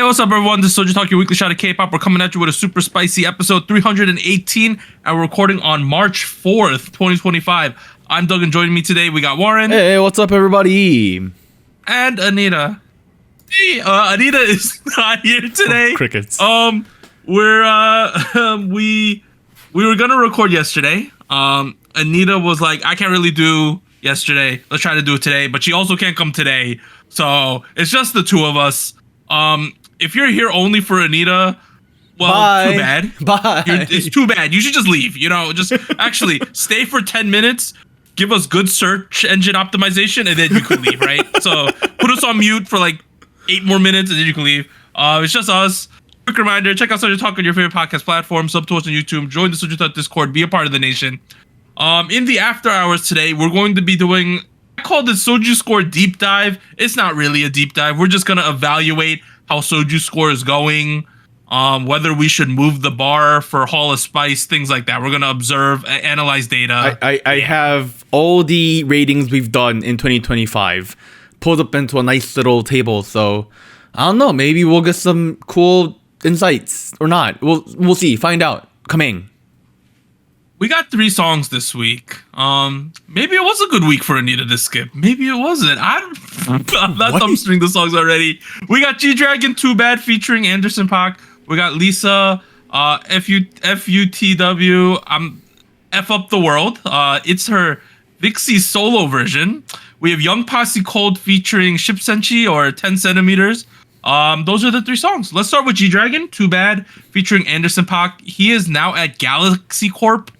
what's up, everyone? This is SojuTalk, your weekly shot of K-pop. We're coming at you with a super spicy episode 318, and we're recording on March 4th, 2025. I'm Doug, and joining me today, we got Warren. Hey, what's up, everybody? And Anita. Hey, Anita is not here today. Crickets. We were gonna record yesterday. Anita was like, I can't really do yesterday. Let's try to do it today, but she also can't come today. So it's just the two of us. If you're here only for Anita, well, Bye. too bad. Bye. It's too bad. You should just leave. You know, just actually stay for 10 minutes. Give us good search engine optimization, and then you can leave, right? So put us on mute for like 8 more minutes, and then you can leave. It's just us. Quick reminder, check out SojuTalk on your favorite podcast platform, sub to us on YouTube, join the SojuTalk Discord, be a part of the nation. In the after hours today, we're going to be doing, I called it SojuScore deep dive. It's not really a deep dive. We're just going to evaluate how SojuScore is going, whether we should move the bar for Hall of Spice, things like that. We're going to observe, analyze data. I have all the ratings we've done in 2025 pulled up into a nice little table, so I don't know, maybe we'll get some cool insights or not. We'll see. Find out. Coming. We got 3 songs this week. Maybe it was a good week for Anita to skip.Maybe it wasn't. I'm not dumpstering the songs already. We got G-Dragon Too Bad featuring Anderson Paak. We got Lisa, FUTW, F Up the World. It's her Vixi solo version. We have Young Posse Cold featuring Ship Senchi or 10 centimeters. Those are the 3 songs. Let's start with G-Dragon Too Bad featuring Anderson Paak. He is now at Galaxy Corp.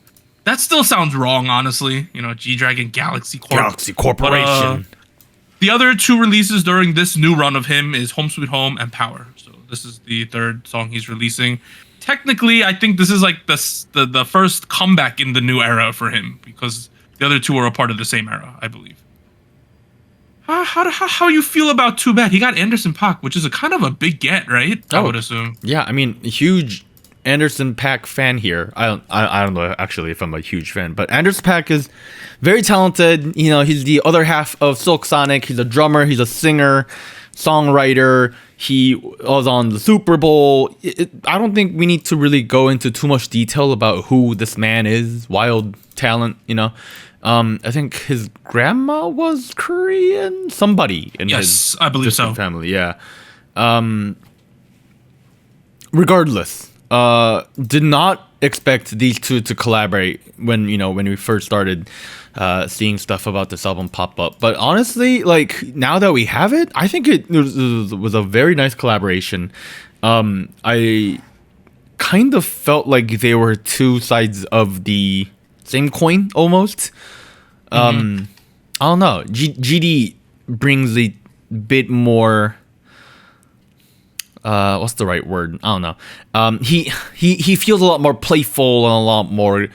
That still sounds wrong, honestly. You know, G-Dragon Galaxy Corp. Galaxy Corporation. But, the other 2 releases during this new run of him is Home Sweet Home and Power. So this is the 3rd song he's releasing. Technically, I think this is like the first comeback in the new era for him, because the other 2 are a part of the same era, I believe. How you feel about Too Bad? He got Anderson Paak, which is a kind of a big get, right? I would assume. Yeah, I mean, huge Anderson Paak fan here. I don't know actually if I'm a huge fan, but Anderson Paak is very talented. You know, he's the other half of Silk Sonic. He's a drummer. He's a singer, songwriter. He was on the Super Bowl. I don't think we need to really go into too much detail about who this man is. Wild talent, you know. I think his grandma was Korean. Somebody in his I believe so. family. Yeah. Regardless, did not expect these 2 to collaborate when we first started seeing stuff about this album pop up. But honestly, like, now that we have it, I think it was a very nice collaboration. I kind of felt like they were 2 sides of the same coin almost. I don't know. GD brings a bit more. What's the right word? I don't know. He feels a lot more playful and a lot more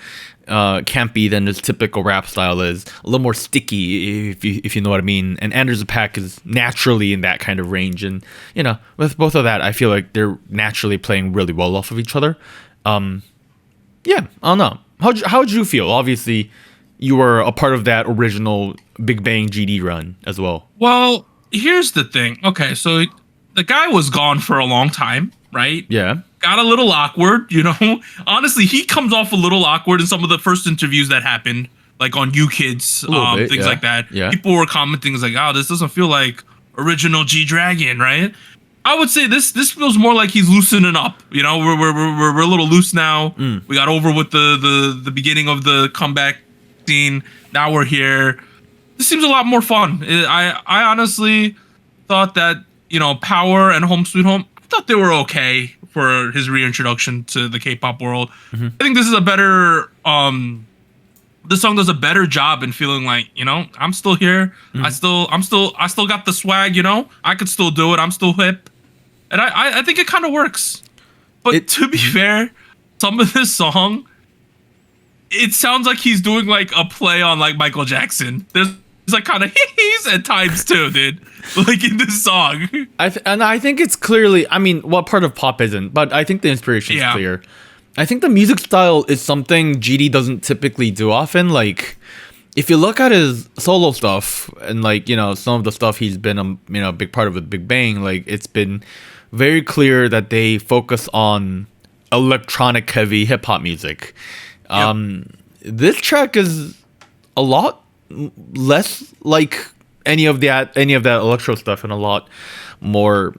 campy than his typical rap style is. A little more sticky, if you know what I mean. And Anderson Paak is naturally in that kind of range, and you know, with both of that, I feel like they're naturally playing really well off of each other. Yeah, I don't know. How'd you feel? Obviously, you were a part of that original Big Bang GD run as well. Well, here's the thing. Okay, so the guy was gone for a long time, right? Yeah. Got a little awkward, you know? Honestly, he comes off a little awkward in some of the first interviews that happened, like on You Kids, things like that. Yeah. People were commenting like, oh, this doesn't feel like original G-Dragon, right? I would say this feels more like he's loosening up. You know, we're a little loose now. We got over with the beginning of the comeback scene. Now we're here. This seems a lot more fun. I honestly thought that, you know, Power and Home Sweet Home, I thought they were okay for his reintroduction to the K-pop world. I think this is a better this song does a better job in feeling like, you know, I'm still here. I still got the swag, you know. I could still do it. I'm still hip. And I think it kind of works. But to be fair, some of this song, it sounds like he's doing like a play on like Michael Jackson. There's like kind of he's at times too, dude. Like in this song. I think it's clearly, I mean, what part of pop isn't, but I think the inspiration is clear. I think the music style is something GD doesn't typically do often. Like, if you look at his solo stuff and like, you know, some of the stuff he's been a big part of with Big Bang, like it's been very clear that they focus on electronic heavy hip hop music. This track is a lot less like any of that electro stuff and a lot more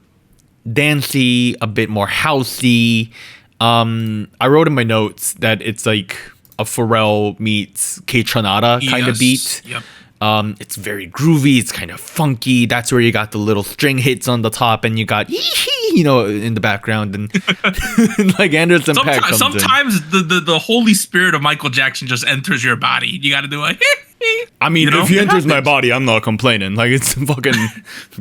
dancey, a bit more housey. I wrote in my notes that it's like a Pharrell meets K-Tranada kind of beat. Yep. It's very groovy. It's kind of funky. That's where you got the little string hits on the top, and you got in the background, and like Anderson Paak comes in. Sometimes the holy spirit of Michael Jackson just enters your body. You got to do like. I mean, if he enters my body, I'm not complaining. Like, it's fucking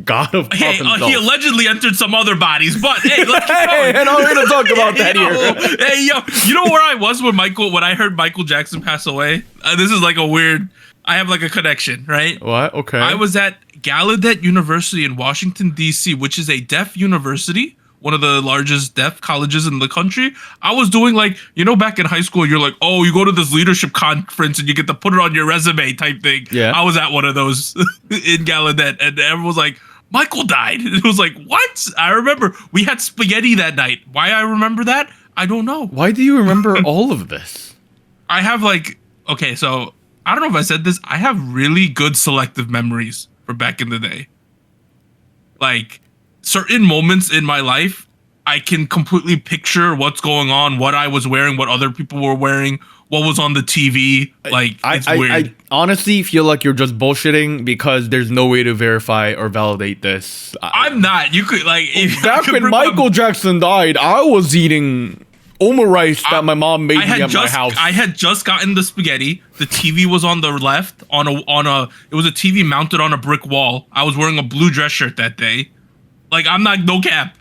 god of pop himself. He allegedly entered some other bodies, but hey, let's keep going. And I'm gonna talk about that here. Hey, you know where I was when I heard Michael Jackson pass away? This is like a weird. I have like a connection, right? What? Okay. I was at Gallaudet University in Washington, D.C., which is a deaf university, one of the largest deaf colleges in the country. I was doing like, back in high school, you're like, oh, you go to this leadership conference and you get to put it on your resume type thing. Yeah. I was at one of those in Gallaudet, and everyone was like, Michael died. And it was like, what? I remember we had spaghetti that night. Why I remember that? I don't know. Why do you remember all of this? I have okay, so I don't know if I said this. I have really good selective memories for back in the day. Like, certain moments in my life, I can completely picture what's going on, what I was wearing, what other people were wearing, what was on the TV. Like, it's weird. I honestly feel like you're just bullshitting because there's no way to verify or validate this. I'm not. You could, like... Back when Michael Jackson died, I was eating omurice that my mom made me at my house. I had just gotten the spaghetti. The TV was on the left. It was a TV mounted on a brick wall. I was wearing a blue dress shirt that day. Like, I'm not, no cap.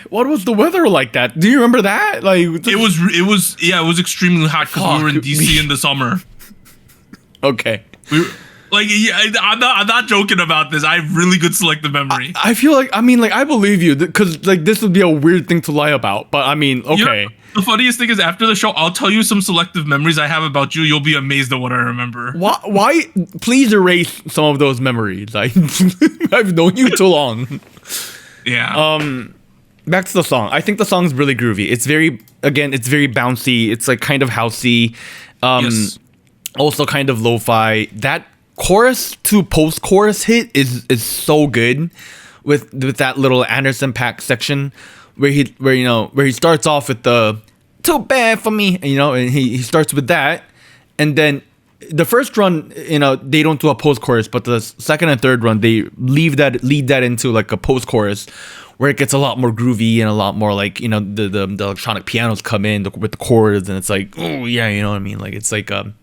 What was the weather like that? Do you remember that? Like, it was extremely hot because we were in DC in the summer. Okay. I'm not joking about this. I have really good selective memory. I feel like, I believe you because like this would be a weird thing to lie about. But I mean, okay. The funniest thing is after the show, I'll tell you some selective memories I have about you. You'll be amazed at what I remember. Why? Please erase some of those memories. I've known you too long. Yeah. Back to the song. I think the song's really groovy. It's very bouncy. It's like kind of housey. Yes. Also kind of lo-fi. That chorus to post-chorus hit is so good with that little Anderson Paak section where he starts off with the too bad for me, and he starts with that, and then the first run, they don't do a post-chorus, but the second and third run they lead that into like a post-chorus where it gets a lot more groovy and a lot more like the electronic pianos come in with the chords, and it's like, oh yeah, you know what I mean, like it's like a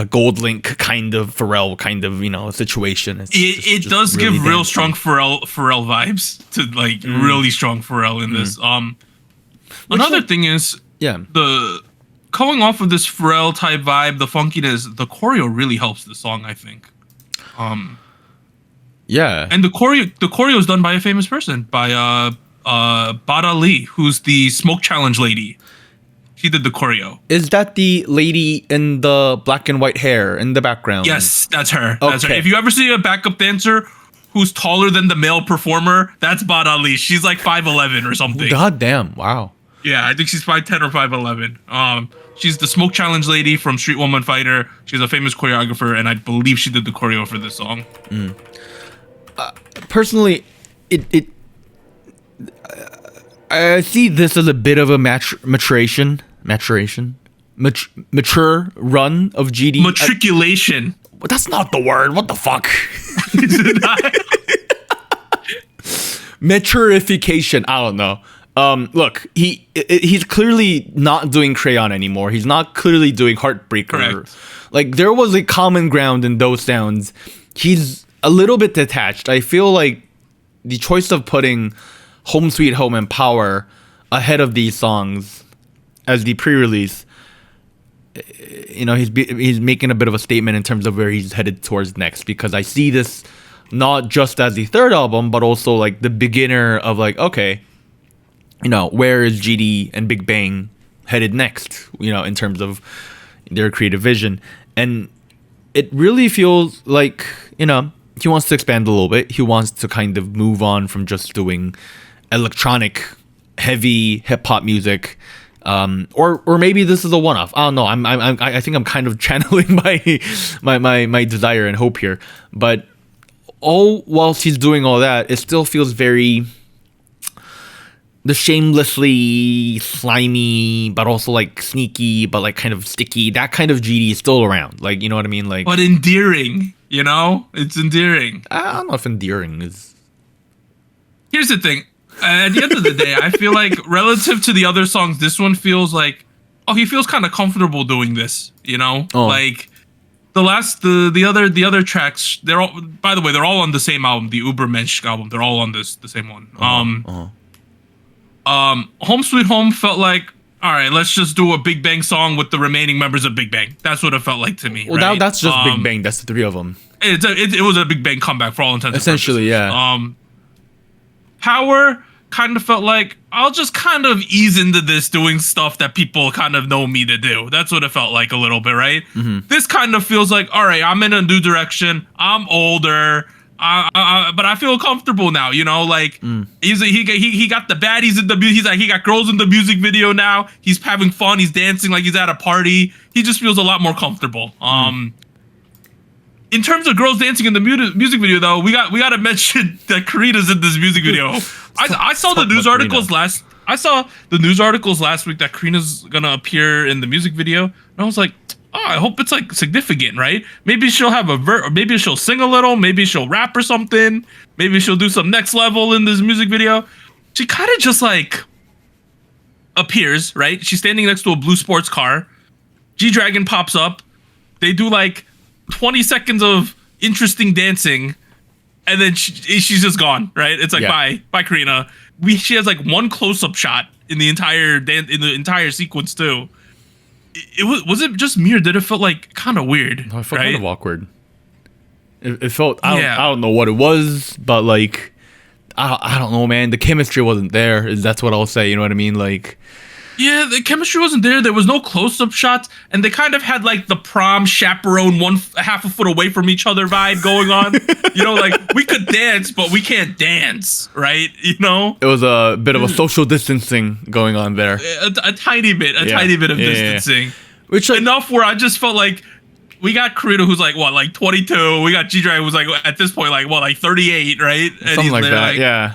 Gold Link kind of Pharrell kind of situation. It does really give real strong Pharrell vibes to like really strong Pharrell in this. Another thing is the going off of this Pharrell type vibe, the funkiness, the choreo really helps the song, I think. Yeah, and the choreo is done by a famous person, by Bada Lee, who's the Smoke Challenge lady. She did the choreo. Is that the lady in the black and white hair in the background? Yes, that's her. Okay. That's her. If you ever see a backup dancer who's taller than the male performer, that's Bada Lee. She's like 5'11" or something. God damn! Wow. Yeah, I think she's 5'10" or 5'11". She's the Smoke Challenge lady from Street Woman Fighter. She's a famous choreographer, and I believe she did the choreo for this song. Personally, I see this as a bit of a mature run of GD. Matriculation. That's not the word. What the fuck? Maturification. I don't know. Look, he's clearly not doing Crayon anymore. He's not clearly doing Heartbreaker. Correct. Like, there was a common ground in those sounds. He's a little bit detached. I feel like the choice of putting Home Sweet Home and Power ahead of these songs as the pre-release, he's making a bit of a statement in terms of where he's headed towards next, because I see this not just as the third album, but also like the beginner of like, okay, where is GD and Big Bang headed next, in terms of their creative vision. And it really feels like, he wants to expand a little bit. He wants to kind of move on from just doing electronic, heavy hip hop music. Or maybe this is a one-off. I don't know. I think I'm kind of channeling my desire and hope here. But all whilst he's doing all that, it still feels very the shamelessly slimy, but also like sneaky, but like kind of sticky. That kind of GD is still around. Like, you know what I mean? Like, but endearing. You know, it's endearing. I don't know if endearing is. Here's the thing. At the end of the day, I feel like relative to the other songs, this one feels like, he feels kind of comfortable doing this. You know, like the other tracks. They're all, by the way, they're all on the same album, the Ubermensch album. They're all on the same one. Home Sweet Home felt like, all right, let's just do a Big Bang song with the remaining members of Big Bang. That's what it felt like to me. Well, right? that's just Big Bang. That's the three of them. It was a Big Bang comeback for all intents and essentially, purposes. yeah. Power kind of felt like, I'll just kind of ease into this doing stuff that people kind of know me to do. That's what it felt like a little bit, right? Mm-hmm. This kind of feels like, all right, I'm in a new direction. I'm older. But I feel comfortable now, you know, like he got the baddies in the music. He's like, he got girls in the music video now. He's having fun. He's dancing like he's at a party. He just feels a lot more comfortable. In terms of girls dancing in the music video, though, we got to mention that Karina's in this music video. I saw the news articles last. I saw the news articles last week that Karina's gonna appear in the music video, and I was like, I hope it's like significant, right? Maybe she'll have maybe she'll sing a little, maybe she'll rap or something, maybe she'll do some next level in this music video. She kind of just like appears, right? She's standing next to a blue sports car. G-Dragon pops up. They do like 20 seconds of interesting dancing, and then she's just gone, right? It's like, bye Karina. She has like one close-up shot in the entire sequence too. Was it just me, or did it feel like kind of weird? No, it felt kind of awkward. It felt, I don't know what it was, but like, I don't know, man. The chemistry wasn't there. That's what I'll say. You know what I mean? Like, yeah, the chemistry wasn't there. There was no close-up shots, and they kind of had like the prom chaperone half a foot away from each other vibe going on. You know, like, we could dance, but we can't dance, right? You know, it was a bit of a social distancing going on there. A tiny bit of distancing, which like, enough where I just felt like we got Karina, who's like what, like 22. We got G-Dragon, who's like at this point like what, like 38, right? And something like that, like, yeah.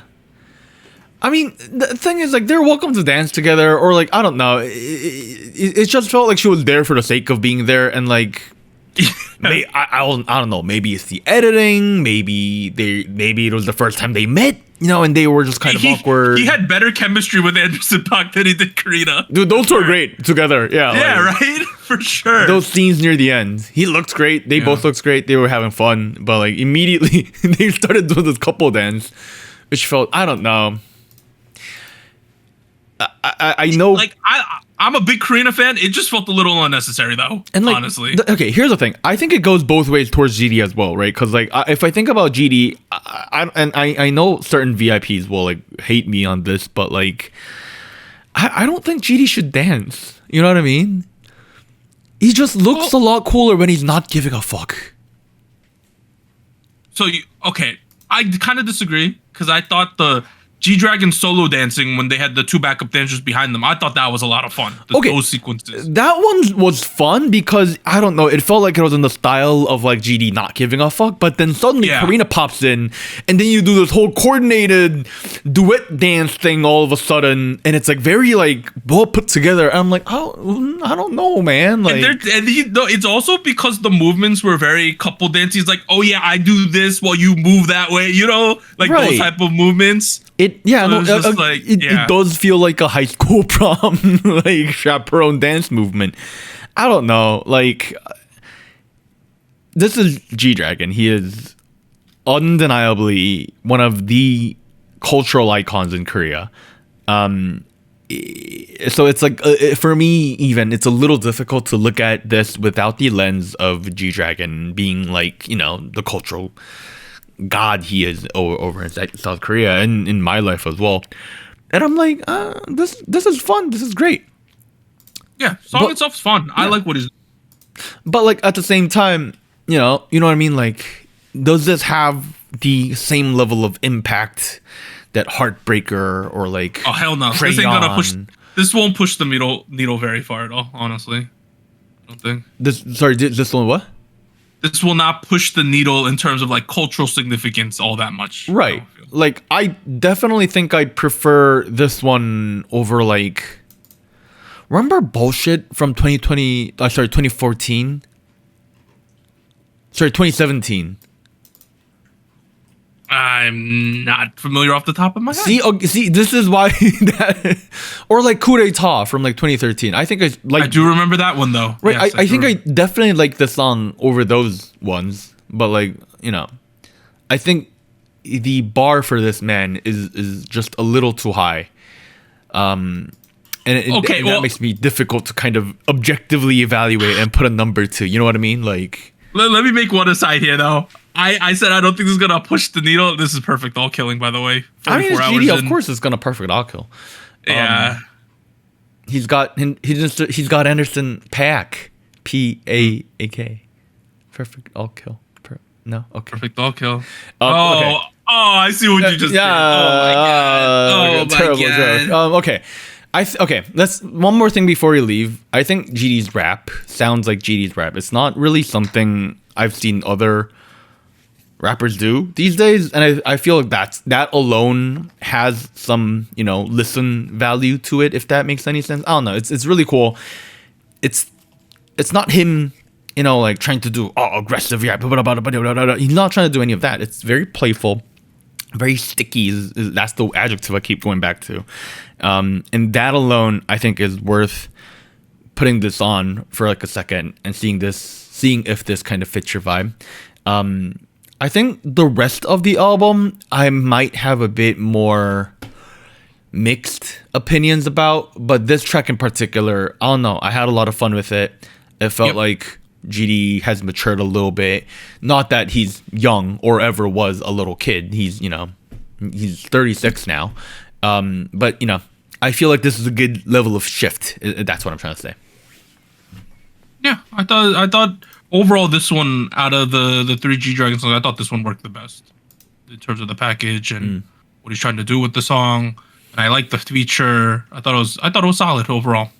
I mean, the thing is, like, they're welcome to dance together, or like, I don't know. It just felt like she was there for the sake of being there, and like, I don't know. Maybe it's the editing. Maybe it was the first time they met, you know, and they were just kind of awkward. He had better chemistry with Anderson Paak than he did Karina. Dude, those two are great together. Yeah. Yeah, like, right? For sure. Those scenes near the end, he looked great. They both looked great. They were having fun, but like immediately they started doing this couple dance, which felt, I don't know. I know, like, I'm a big Karina fan. It just felt a little unnecessary, though. And like, honestly, okay, here's the thing. I think it goes both ways towards GD as well, right? Because like, if I think about GD, I know certain VIPs will like hate me on this, but like, I don't think GD should dance. You know what I mean? He just looks a lot cooler when he's not giving a fuck. So I kind of disagree, because I thought the G-Dragon solo dancing when they had the two backup dancers behind them, I thought that was a lot of fun. Those sequences. That one was fun because, I don't know, it felt like it was in the style of like GD not giving a fuck, but then suddenly Karina pops in, and then you do this whole coordinated duet dance thing all of a sudden, and it's like very like well put together. And I'm like, oh, I don't know, man. Like, it's also because the movements were very couple dance. He's like, oh yeah, I do this while you move that way, you know, like those type of movements. It does feel like a high school prom like chaperone dance movement. I don't know, like, this is G-Dragon. He is undeniably one of the cultural icons in Korea. So it's like, for me, even, it's a little difficult to look at this without the lens of G-Dragon being like, you know, the cultural god he is over in South Korea, and in my life as well. And I'm like, this is fun. This is great. Yeah, song itself's fun. Yeah. I like what he's. But like at the same time, you know what I mean. Like, does this have the same level of impact that Heartbreaker or like Oh hell no! Crayon? This ain't gonna push. This won't push the needle very far at all. Honestly, I don't think. This one what? This will not push the needle in terms of like cultural significance all that much. Right. Like I definitely think I'd prefer this one over like. Remember Bullshit from 2014? Sorry, 2017. I'm not familiar off the top of my head. See, this is why that, or like Coup d'etat from like 2013. I think I do remember that one though. Right, Yes, I think I definitely like the song over those ones, but like I think the bar for this man is just a little too high. And that makes me difficult to kind of objectively evaluate and put a number to. You know what I mean? Like, let me make one aside here though. I said I don't think this is gonna push the needle. This is perfect all killing, by the way. I mean, it's GD, of course, it's gonna perfect all kill. Yeah. He's got Anderson Paak, Paak, perfect all kill. No, okay. Perfect all kill. Okay. I see what you just did. Oh my god. Terrible joke. Okay. Okay, let's one more thing before we leave. I think GD's rap sounds like GD's rap. It's not really something I've seen other rappers do these days, and I feel like that alone has some listen value to it, if that makes any sense. I don't know. It's really cool. It's not him like trying to do aggressive rap. He's not trying to do any of that. It's very playful, very sticky. That's the adjective I keep going back to. And that alone, I think, is worth putting this on for like a second and seeing if this kind of fits your vibe. I think the rest of the album, I might have a bit more mixed opinions about, but this track in particular, I don't know. I had a lot of fun with it. It felt like GD has matured a little bit. Not that he's young or ever was a little kid. He's 36 now. But I feel like this is a good level of shift. That's what I'm trying to say. Yeah, I thought overall this one out of the three G-Dragon songs, I thought this one worked the best in terms of the package and what he's trying to do with the song. And I like the feature. I thought it was solid overall.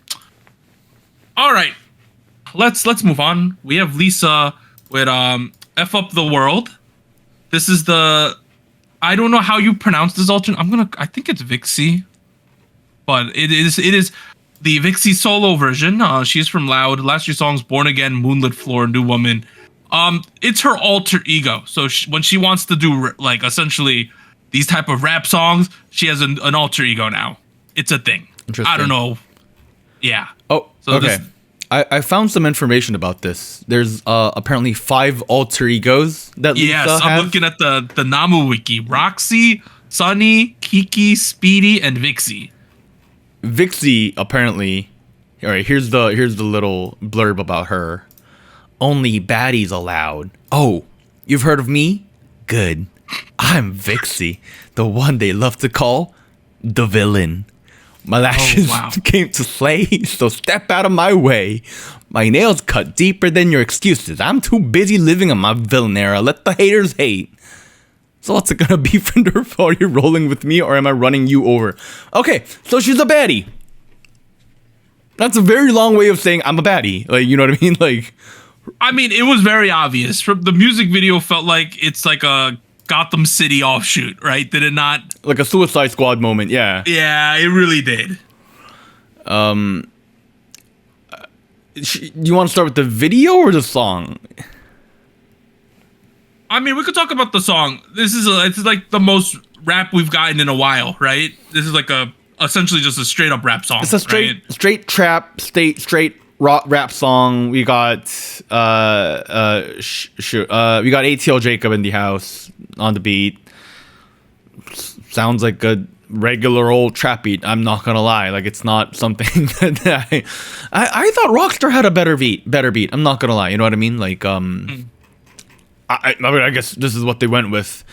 All right, let's move on. We have Lisa with F Up the World. This is I don't know how you pronounce this alternate. I think it's Vixi, but it is the Vixi solo version. She's from Loud. Last year's songs Born Again, Moonlit Floor, New Woman. It's her alter ego. So when she wants to do like essentially these type of rap songs, she has an alter ego now. It's a thing. I don't know. Yeah. Oh, so okay. I found some information about this. There's apparently 5 alter egos that Lisa has. I'm looking at the Namu wiki. Roxy, Sunny, Kiki, Speedy, and Vixi. Vixi apparently. All right, here's the little blurb about her. Only baddies allowed. Oh, you've heard of me? Good. I'm Vixi, the one they love to call the villain. My lashes came to slay, so step out of my way. My nails cut deeper than your excuses. I'm too busy living in my villain era. Let the haters hate. So what's it gonna be, Fender? Are you rolling with me or am I running you over? Okay, so she's a baddie. That's a very long way of saying I'm a baddie. Like, you know what I mean? Like, I mean, it was very obvious. From the music video felt like it's like a Gotham City offshoot, right? Did it not? Like a Suicide Squad moment, yeah. Yeah, it really did. You want to start with the video or the song? I mean, we could talk about the song. It's like the most rap we've gotten in a while, right? This is like essentially just a straight up rap song. It's a straight trap, straight rap song. We got we got ATL Jacob in the house on the beat. Sounds like a regular old trap beat. I'm not gonna lie, like it's not something that I thought Rockstar had a better beat. I'm not gonna lie, you know what I mean? Like I guess this is what they went with.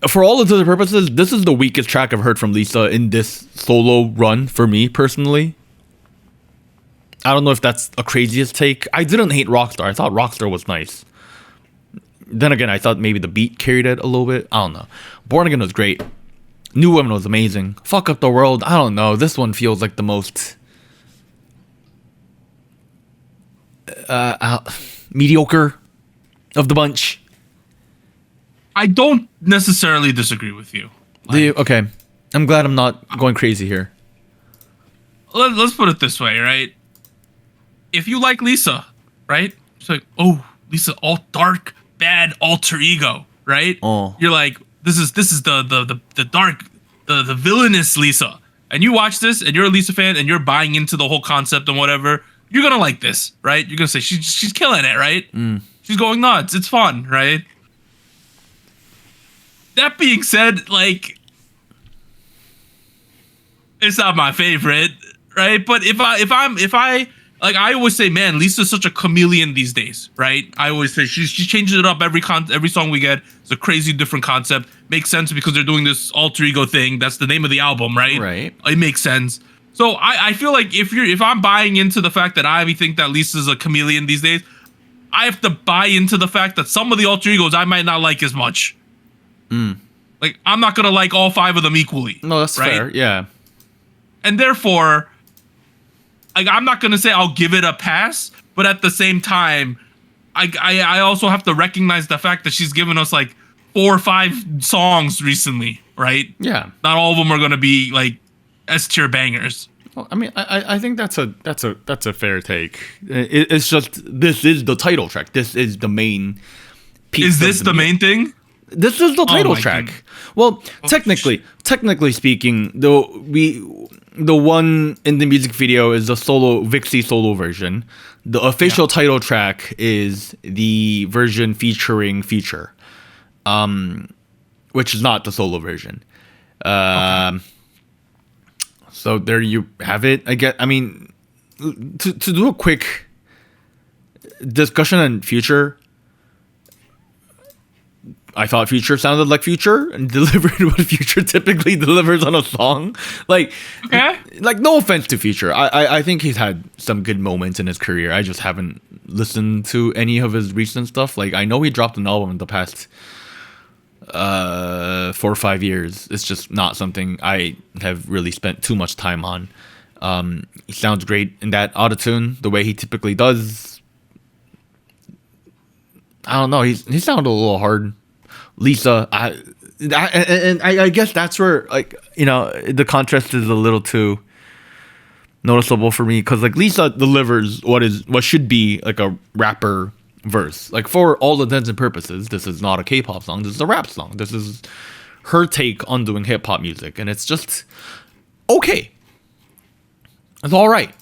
For all intents and purposes, this is the weakest track I've heard from Lisa in this solo run for me personally. I don't know if that's a craziest take. I didn't hate Rockstar. I thought Rockstar was nice. Then again, I thought maybe the beat carried it a little bit. I don't know. Born Again was great. New Woman was amazing. Fuck Up the World. I don't know. This one feels like the most mediocre of the bunch. I don't necessarily disagree with you. Okay. I'm glad I'm not going crazy here. Let's put it this way, right? If you like Lisa, right? It's like, oh, Lisa, all dark, bad alter ego, right? Oh. You're like, this is the dark, the villainous Lisa. And you watch this, and you're a Lisa fan, and you're buying into the whole concept and whatever. You're gonna like this, right? You're gonna say she's killing it, right? She's going nuts. It's fun, right? That being said, like, it's not my favorite, right? But if I like, I always say, man, Lisa's such a chameleon these days, right? I always say she changes it up every song we get. It's a crazy different concept. Makes sense because they're doing this alter ego thing. That's the name of the album, right? Right. It makes sense. So I feel like if I'm buying into the fact that I think that Lisa's a chameleon these days, I have to buy into the fact that some of the alter egos I might not like as much. Like, I'm not gonna like all 5 of them equally. No, that's right? fair. Yeah. And therefore, like, I'm not gonna say I'll give it a pass, but at the same time, I also have to recognize the fact that she's given us like 4 or 5 songs recently, right? Yeah. Not all of them are gonna be like S tier bangers. Well, I mean, I think that's a fair take. It's just, this is the title track. This is the main piece. Is this the main thing? This is the title track. Goodness. Well, technically speaking, the one in the music video is the Vixi solo version. The official title track is the version featuring Future, which is not the solo version. So there you have it. I mean, to do a quick discussion on Future, I thought Future sounded like Future and delivered what Future typically delivers on a song. Like, no offense to Future. I think he's had some good moments in his career. I just haven't listened to any of his recent stuff. Like, I know he dropped an album in the past 4 or 5 years. It's just not something I have really spent too much time on. He sounds great in that autotune, the way he typically does. I don't know. He sounded a little hard. Lisa, I guess that's where, like, you know, the contrast is a little too noticeable for me, because like Lisa delivers what should be like a rapper verse. Like, for all intents and purposes, this is not a K-pop song. This is a rap song. This is her take on doing hip hop music, and it's just okay. It's all right.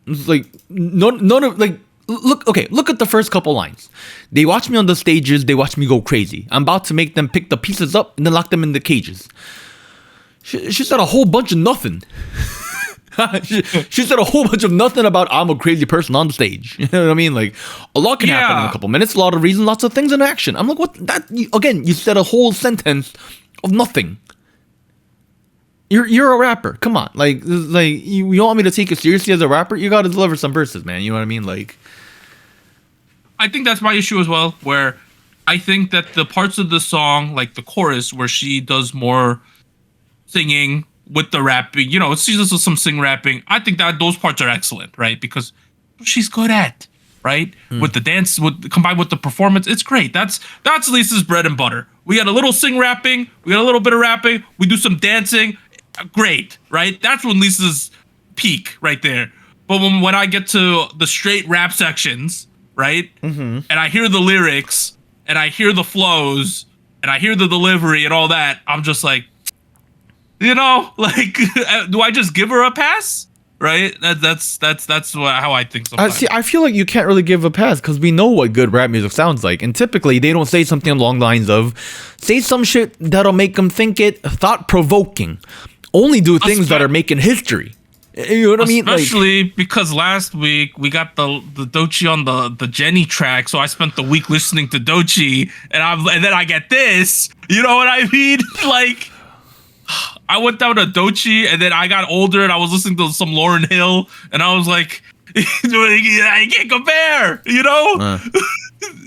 It's like none of like. Look at the first couple lines. They watch me on the stages, they watch me go crazy. I'm about to make them pick the pieces up and then lock them in the cages. She said a whole bunch of nothing. she said a whole bunch of nothing about I'm a crazy person on the stage. You know what I mean? Like, a lot can happen in a couple minutes, a lot of reasons, lots of things in action. I'm like, what? Again, you said a whole sentence of nothing. You're a rapper. Come on. Like you want me to take you seriously as a rapper? You got to deliver some verses, man. You know what I mean? Like, I think that's my issue as well, where I think that the parts of the song, like the chorus, where she does more singing with the rapping, you know, she does some sing rapping. I think that those parts are excellent, right? Because she's good at, right? With the dance, combined with the performance, it's great. That's Lisa's bread and butter. We got a little sing rapping, we got a little bit of rapping, we do some dancing. Great, right? That's when Lisa's peak right there. But when I get to the straight rap sections, right? And I hear the lyrics, and I hear the flows, and I hear the delivery and all that, I'm just like, you know, like, do I just give her a pass? Right? That's how I think sometimes. See, I feel like you can't really give a pass because we know what good rap music sounds like, and typically they don't say something along the lines of, say some shit that'll make them think it thought-provoking. Only do things that are making history. You know what I mean? Especially because last week we got the Doechii on the Jenny track, so I spent the week listening to Doechii, and then I get this. You know what I mean? Like, I went down to Doechii, and then I got older, and I was listening to some Lauryn Hill, and I was like, I can't compare. You know?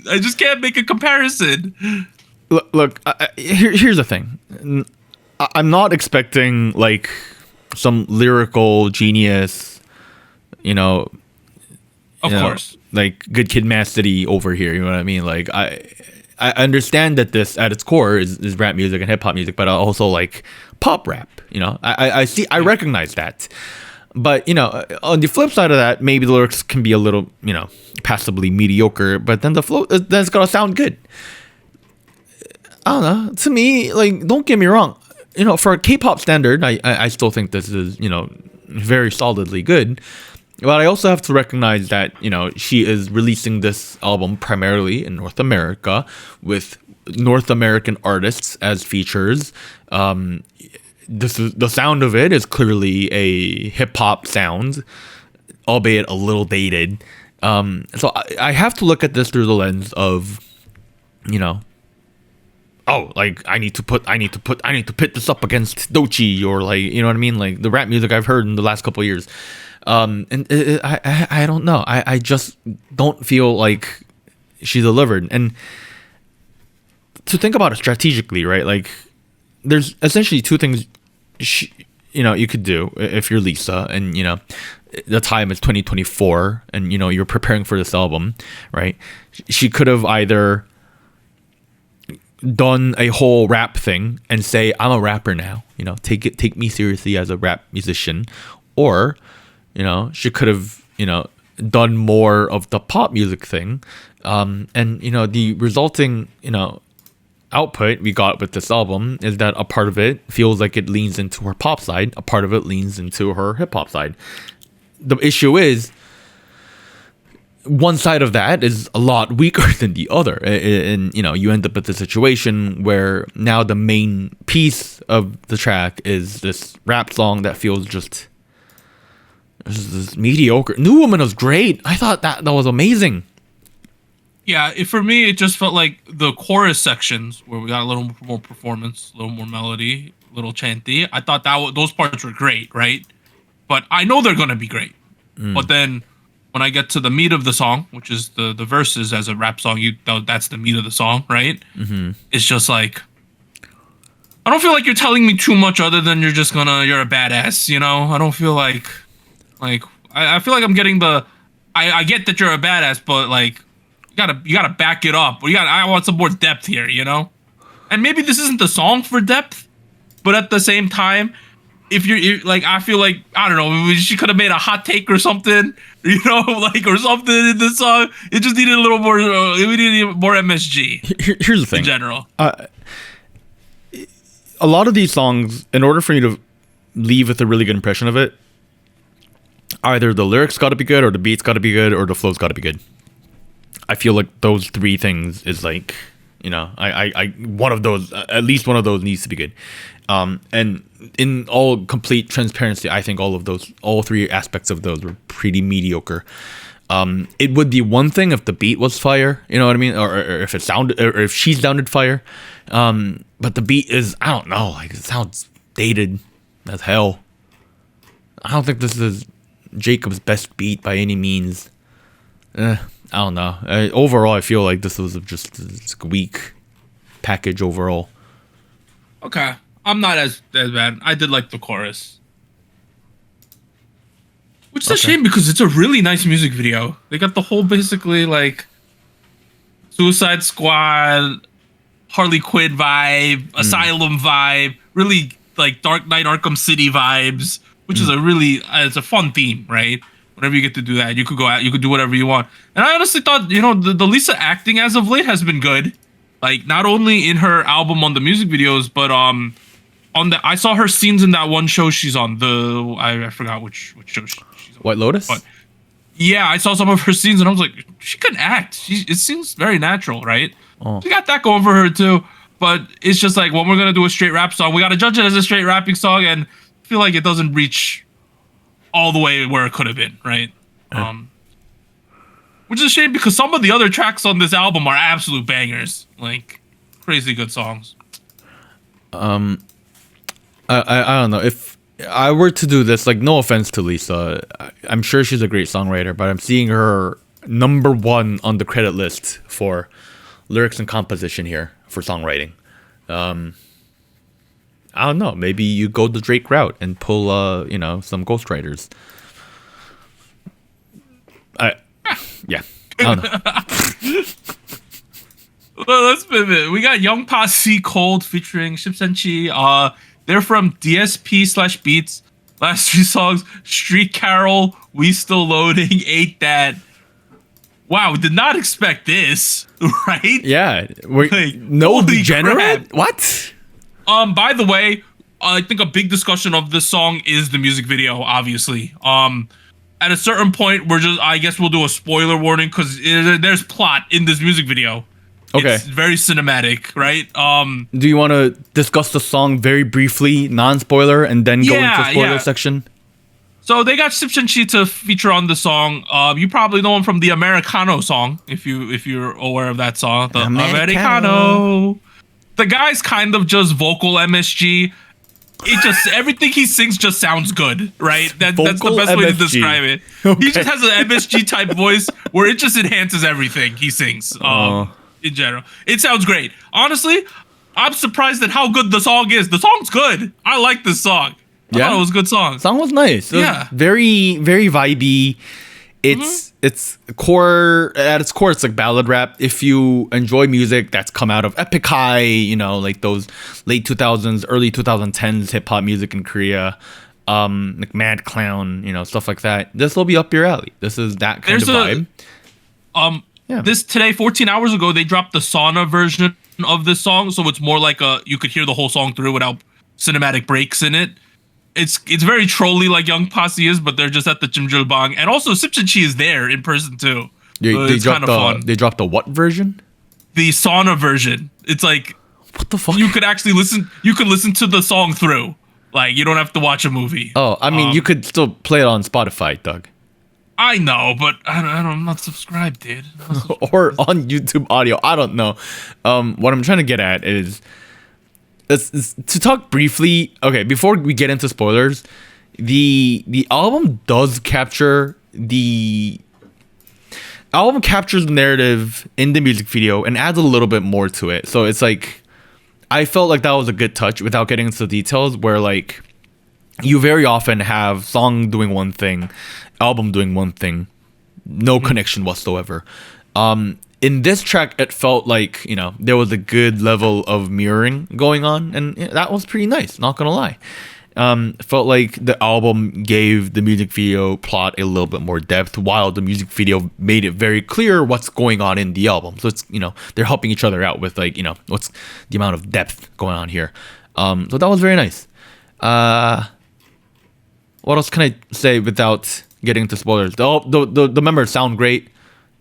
I just can't make a comparison. Look, here's the thing. I'm not expecting like some lyrical genius, Of course. like Good Kid, Mad City over here. You know what I mean? Like I understand that this at its core is rap music and hip hop music, but also like pop rap. I recognize that. But on the flip side of that, maybe the lyrics can be a little passably mediocre, but then the flow then it's gotta sound good. I don't know. To me, like, don't get me wrong. For a K-pop standard, I still think this is very solidly good. But I also have to recognize that she is releasing this album primarily in North America with North American artists as features. This is the sound of it is clearly a hip hop sound, albeit a little dated. So I have to look at this through the lens of, like I need to pit this up against Doechii or like what I mean, like the rap music I've heard in the last couple of years. I don't know. I just don't feel like she delivered. And to think about it strategically, right? Like there's essentially two things you could do if you're Lisa and the time is 2024 and you're preparing for this album, right? She could have either done a whole rap thing and say I'm a rapper now, take me seriously as a rap musician, or she could have done more of the pop music thing, and the resulting output we got with this album is that a part of it feels like it leans into her pop side, a part of it leans into her hip hop side. The issue is one side of that is a lot weaker than the other, and you end up with a situation where now the main piece of the track is this rap song that feels just this mediocre. New Woman was great. I thought that was amazing. Yeah, for me, it just felt like the chorus sections where we got a little more performance, a little more melody, a little chanty. I thought those parts were great, right? But I know they're gonna be great. But then when I get to the meat of the song, which is the verses as a rap song, that's the meat of the song, right? Mm-hmm. It's just like I don't feel like you're telling me too much other than you're a badass. I don't feel like I feel like I'm getting I get that you're a badass, but like you gotta back it up. I want some more depth here, And maybe this isn't the song for depth, but at the same time, if you're like, I feel like I don't know, she could have made a hot take or something, or something in the song. It just needed a little more. We needed more MSG. Here's the thing. In general, a lot of these songs, in order for you to leave with a really good impression of it, either the lyrics got to be good, or the beats got to be good, or the flow's got to be good. I feel like those three things is like, I one of those, at least one of those needs to be good. And in all complete transparency, I think all three aspects of those were pretty mediocre. It would be one thing if the beat was fire, you know what I mean? Or if it sounded, or if she sounded fire. But the beat is, I don't know, like it sounds dated as hell. I don't think this is Jacob's best beat by any means. I don't know. Overall, I feel like this was just a weak package overall. Okay. I'm not as bad. I did like the chorus. Which is a shame because it's a really nice music video. They got the whole basically like Suicide Squad, Harley Quinn vibe, Asylum vibe, really like Dark Knight Arkham City vibes, which is it's a fun theme, right? Whenever you get to do that, you could go out, you could do whatever you want. And I honestly thought, the Lisa acting as of late has been good. Like not only in her album on the music videos, but I saw her scenes in that one show she's on. I forgot which show she's on. White Lotus? But yeah, I saw some of her scenes and I was like, she can act. It seems very natural, right? Oh. She got that going for her too. But it's just like when we're gonna do a straight rap song, we gotta judge it as a straight rapping song, and I feel like it doesn't reach all the way where it could have been, right? Yeah. Which is a shame because some of the other tracks on this album are absolute bangers, like crazy good songs. I don't know, if I were to do this, like no offense to Lisa, I'm sure she's a great songwriter, but I'm seeing her number one on the credit list for lyrics and composition here for songwriting. I don't know. Maybe you go the Drake route and pull, some ghostwriters. Yeah. I don't know. Well, let's pivot. We got Young Posse Cold featuring Shipsenchi. They're from DSP/Beats. Last three songs: Street Carol, We Still Loading, Ate That. Wow, did not expect this, right? Yeah. No holy degenerate? crap. What? By the way, I think a big discussion of this song is the music video, obviously. At a certain point, I guess we'll do a spoiler warning because there's plot in this music video. Okay. It's very cinematic, right? Do you want to discuss the song very briefly, non-spoiler, and then go into spoiler section? So they got Shipsenchi to feature on the song. You probably know him from the Americano song, if you're aware of that song. The Americano. The guy's kind of just vocal MSG. Everything he sings just sounds good, right? That's the best way to describe it. Okay. He just has an MSG type voice where it just enhances everything he sings. In general, it sounds great. Honestly, I'm surprised at how good the song is. The song's good. I like this song. I thought it was a good song. Song was nice. It was very, very vibey. It's core at its core. It's like ballad rap. If you enjoy music that's come out of Epic High, like those late 2000s, early 2010s hip hop music in Korea, like Mad Clown, stuff like that. This will be up your alley. This is that kind of vibe. This today, 14 hours ago, they dropped the sauna version of this song, so it's more like you could hear the whole song through without cinematic breaks in it. It's very trolly like Young Posse is, but they're just at the Jimjilbang, and also Shipsenchi is there in person too. It's kind of fun. They dropped the what version? The sauna version. It's like, what the fuck? You could actually listen. You could listen to the song through. Like, you don't have to watch a movie. Oh, I mean, you could still play it on Spotify, Doug. I know, but I'm not subscribed, dude. Or on YouTube audio. I don't know. What I'm trying to get at is to talk briefly. Okay, before we get into spoilers, the album does captures the narrative in the music video and adds a little bit more to it. So it's like, I felt like that was a good touch without getting into the details, where like you very often have song doing one thing, album doing one thing, no connection whatsoever. In this track, it felt like, there was a good level of mirroring going on, and that was pretty nice, not gonna lie. Felt like the album gave the music video plot a little bit more depth, while the music video made it very clear what's going on in the album. So it's, they're helping each other out with like, what's the amount of depth going on here. So that was very nice. What else can I say without getting into spoilers? The members sound great.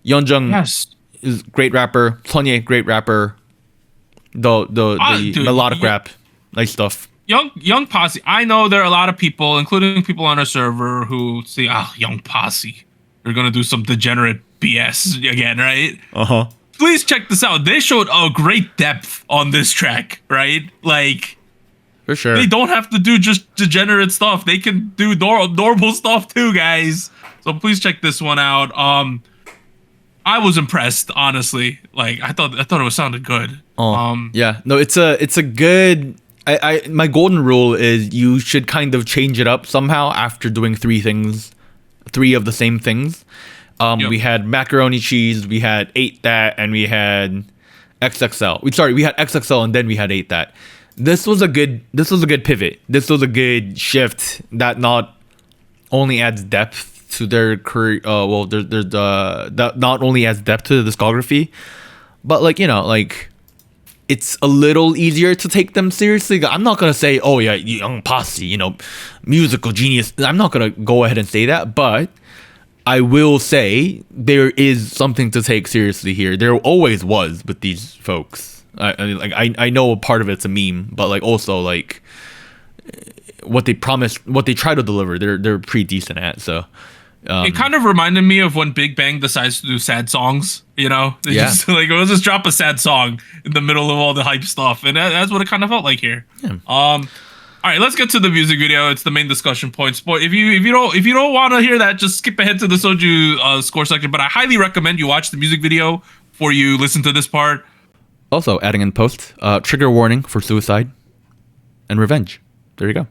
Yeonjung is great rapper. Sonye, great rapper. The melodic rap, nice stuff. Young Posse. I know there are a lot of people, including people on our server, who say, Young Posse, they're gonna do some degenerate BS again, right? Please check this out. They showed a great depth on this track, right? Like, for sure, they don't have to do just degenerate stuff. They can do normal stuff too, guys. So please check this one out. I was impressed, honestly. Like, I thought it was sounded good. Yeah, no, it's a good. My golden rule is you should kind of change it up somehow after doing three of the same things. We had macaroni cheese, we had Ate That, and we had XXL. We had XXL and then we had Ate That. This was a good pivot. This was a good shift that not only adds depth to their career. That not only adds depth to the discography, but like it's a little easier to take them seriously. I'm not gonna say, oh yeah, Young Posse, musical genius. I'm not gonna go ahead and say that, but I will say there is something to take seriously here. There always was with these folks. I know a part of it's a meme, but like also like what they promised, what they try to deliver, they're pretty decent at. So it kind of reminded me of when Big Bang decides to do sad songs. Just like, we'll just drop a sad song in the middle of all the hype stuff, and that's what it kind of felt like here. All right, let's get to the music video. It's the main discussion point. If you don't want to hear that, just skip ahead to the Soju score section. But I highly recommend you watch the music video before you listen to this part. Also, adding in post, trigger warning for suicide and revenge. There you go.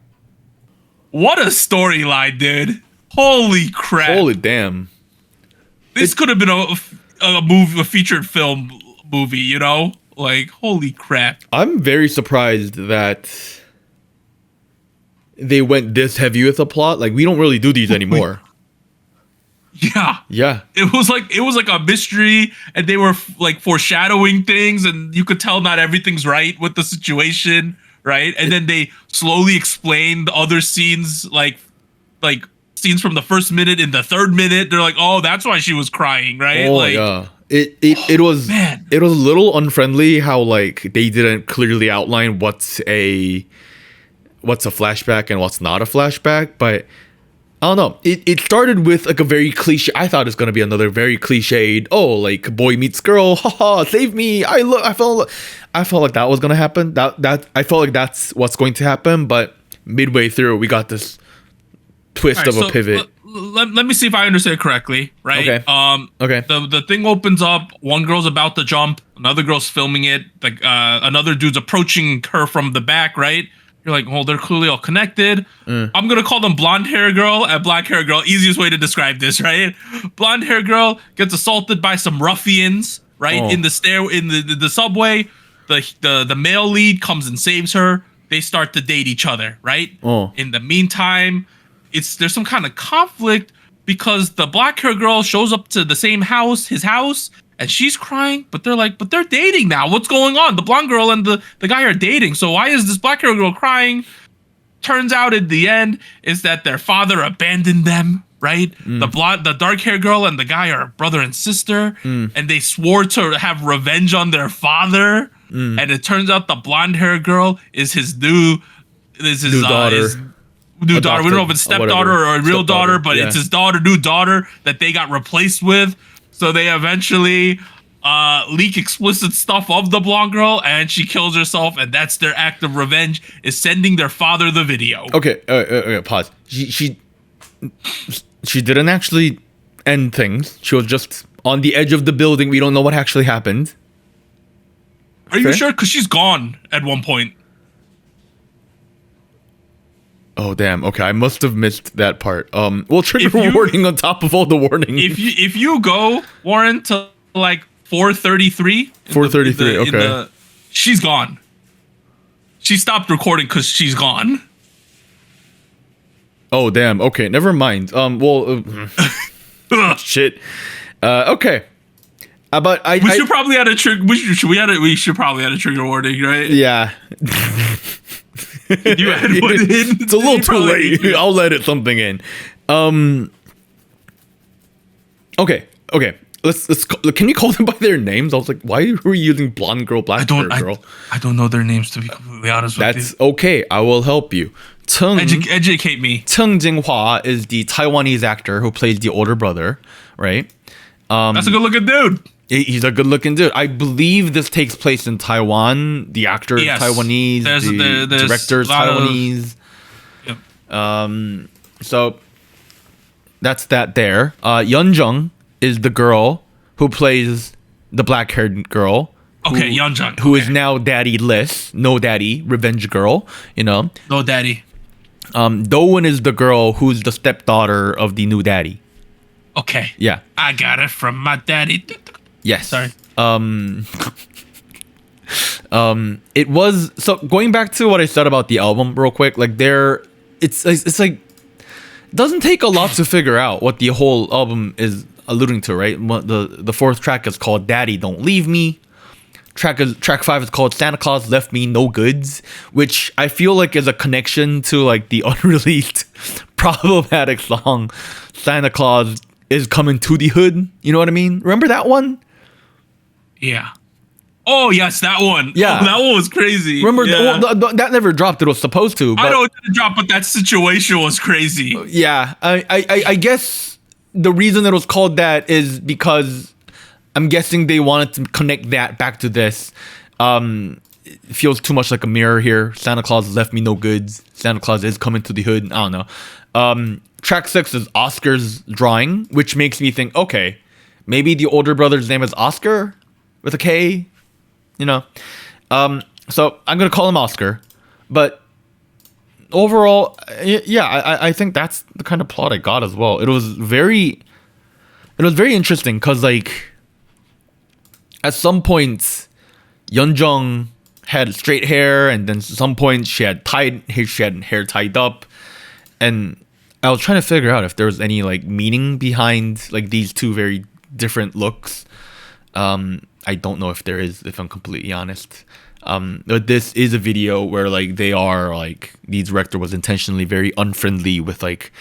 What a storyline, dude! Holy crap! Holy damn! This could have been a featured film movie. You know, like holy crap! I'm very surprised that they went this heavy with the plot. Like, we don't really do these anymore. Yeah. It was like a mystery, and they were like foreshadowing things, and you could tell not everything's right with the situation, right? And then they slowly explained the other scenes, like scenes from the first minute in the third minute. They're like, oh, that's why she was crying, right? Oh, like, yeah. It was a little unfriendly how like they didn't clearly outline what's a flashback and what's not a flashback, but I don't know. It started with like a very cliche. I thought it was gonna be another very cliched. Oh, like boy meets girl. Haha, save me! I felt like that was gonna happen. That I felt like that's what's going to happen. But midway through, we got this twist of a pivot. Let me see if I understand correctly. Right. Okay. Okay. The thing opens up. One girl's about to jump. Another girl's filming it. Like another dude's approaching her from the back. Right. You're like, oh, they're clearly all connected. I'm gonna call them blonde hair girl and black hair girl. Easiest way to describe this, right? Blonde hair girl gets assaulted by some ruffians, right? In the subway. The male lead comes and saves her. They start to date each other, right? In the meantime, there's some kind of conflict because the black hair girl shows up to the same house, his house, and she's crying, but they're dating now. What's going on? The blonde girl and the guy are dating. So why is this black hair girl crying? Turns out in the end is that their father abandoned them, right? The dark hair girl and the guy are brother and sister, and they swore to have revenge on their father. And it turns out the blonde hair girl is his new daughter. We don't know if it's stepdaughter or a real daughter, but it's his new daughter that they got replaced with. So they eventually leak explicit stuff of the blonde girl, and she kills herself, and that's their act of revenge, is sending their father the video. Okay, pause. She didn't actually end things. She was just on the edge of the building. We don't know what actually happened. Are you sure? Because she's gone at one point. Oh damn! Okay, I must have missed that part. Well, trigger warning on top of all the warnings. If you go, Warren, to like 4:33. 4:33. Okay. She's gone. She stopped recording because she's gone. Oh damn! Okay, never mind. Shit. Okay. But we should probably add a trigger. We should probably add a trigger warning, right? Yeah. You add one in. It's a little too late. I'll edit something in. Okay. Let's. Can we call them by their names? I was like, why are we using blonde girl, black girl? I don't know their names, to be completely honest with you. That's okay. I will help you. Educate me. Cheng Jinghua is the Taiwanese actor who plays the older brother, right? That's a good-looking dude. He's a good-looking dude. I believe this takes place in Taiwan. The actor is Taiwanese. The director is Taiwanese. Yep. So that's that there. Yeonjung is the girl who plays the black-haired girl. Okay, Yeonjung. Who is now daddyless. No daddy. Revenge girl. You know. No daddy. Doan is the girl who's the stepdaughter of the new daddy. Okay. Yeah. I got it from my daddy. Yes. Sorry. It was, so going back to what I said about the album real quick, like it's like, it doesn't take a lot to figure out what the whole album is alluding to, right? The fourth track is called Daddy Don't Leave Me. Track 5 is called Santa Claus Left Me No Goods, which I feel like is a connection to like the unreleased problematic song Santa Claus is Coming to the Hood. You know what I mean? Remember that one? Yeah. Oh yes, that one. Yeah, that one was crazy. Remember that never dropped. It was supposed to. But, I know it didn't drop, but that situation was crazy. Yeah, I guess the reason it was called that is because I'm guessing they wanted to connect that back to this. it feels too much like a mirror here. Santa Claus left me no goods. Santa Claus is coming to the hood. I don't know. Track 6 is Oscar's drawing, which makes me think, okay, maybe the older brother's name is Oscar with a K, you know. So I'm gonna call him Oscar, but overall, yeah, I think that's the kind of plot I got as well. It was very interesting because like at some points, Yeonjung had straight hair, and then at some point she had hair tied up, and I was trying to figure out if there was any like meaning behind like these two very different looks. I don't know if there is, if I'm completely honest. But this is a video where like they are like the director was intentionally very unfriendly with like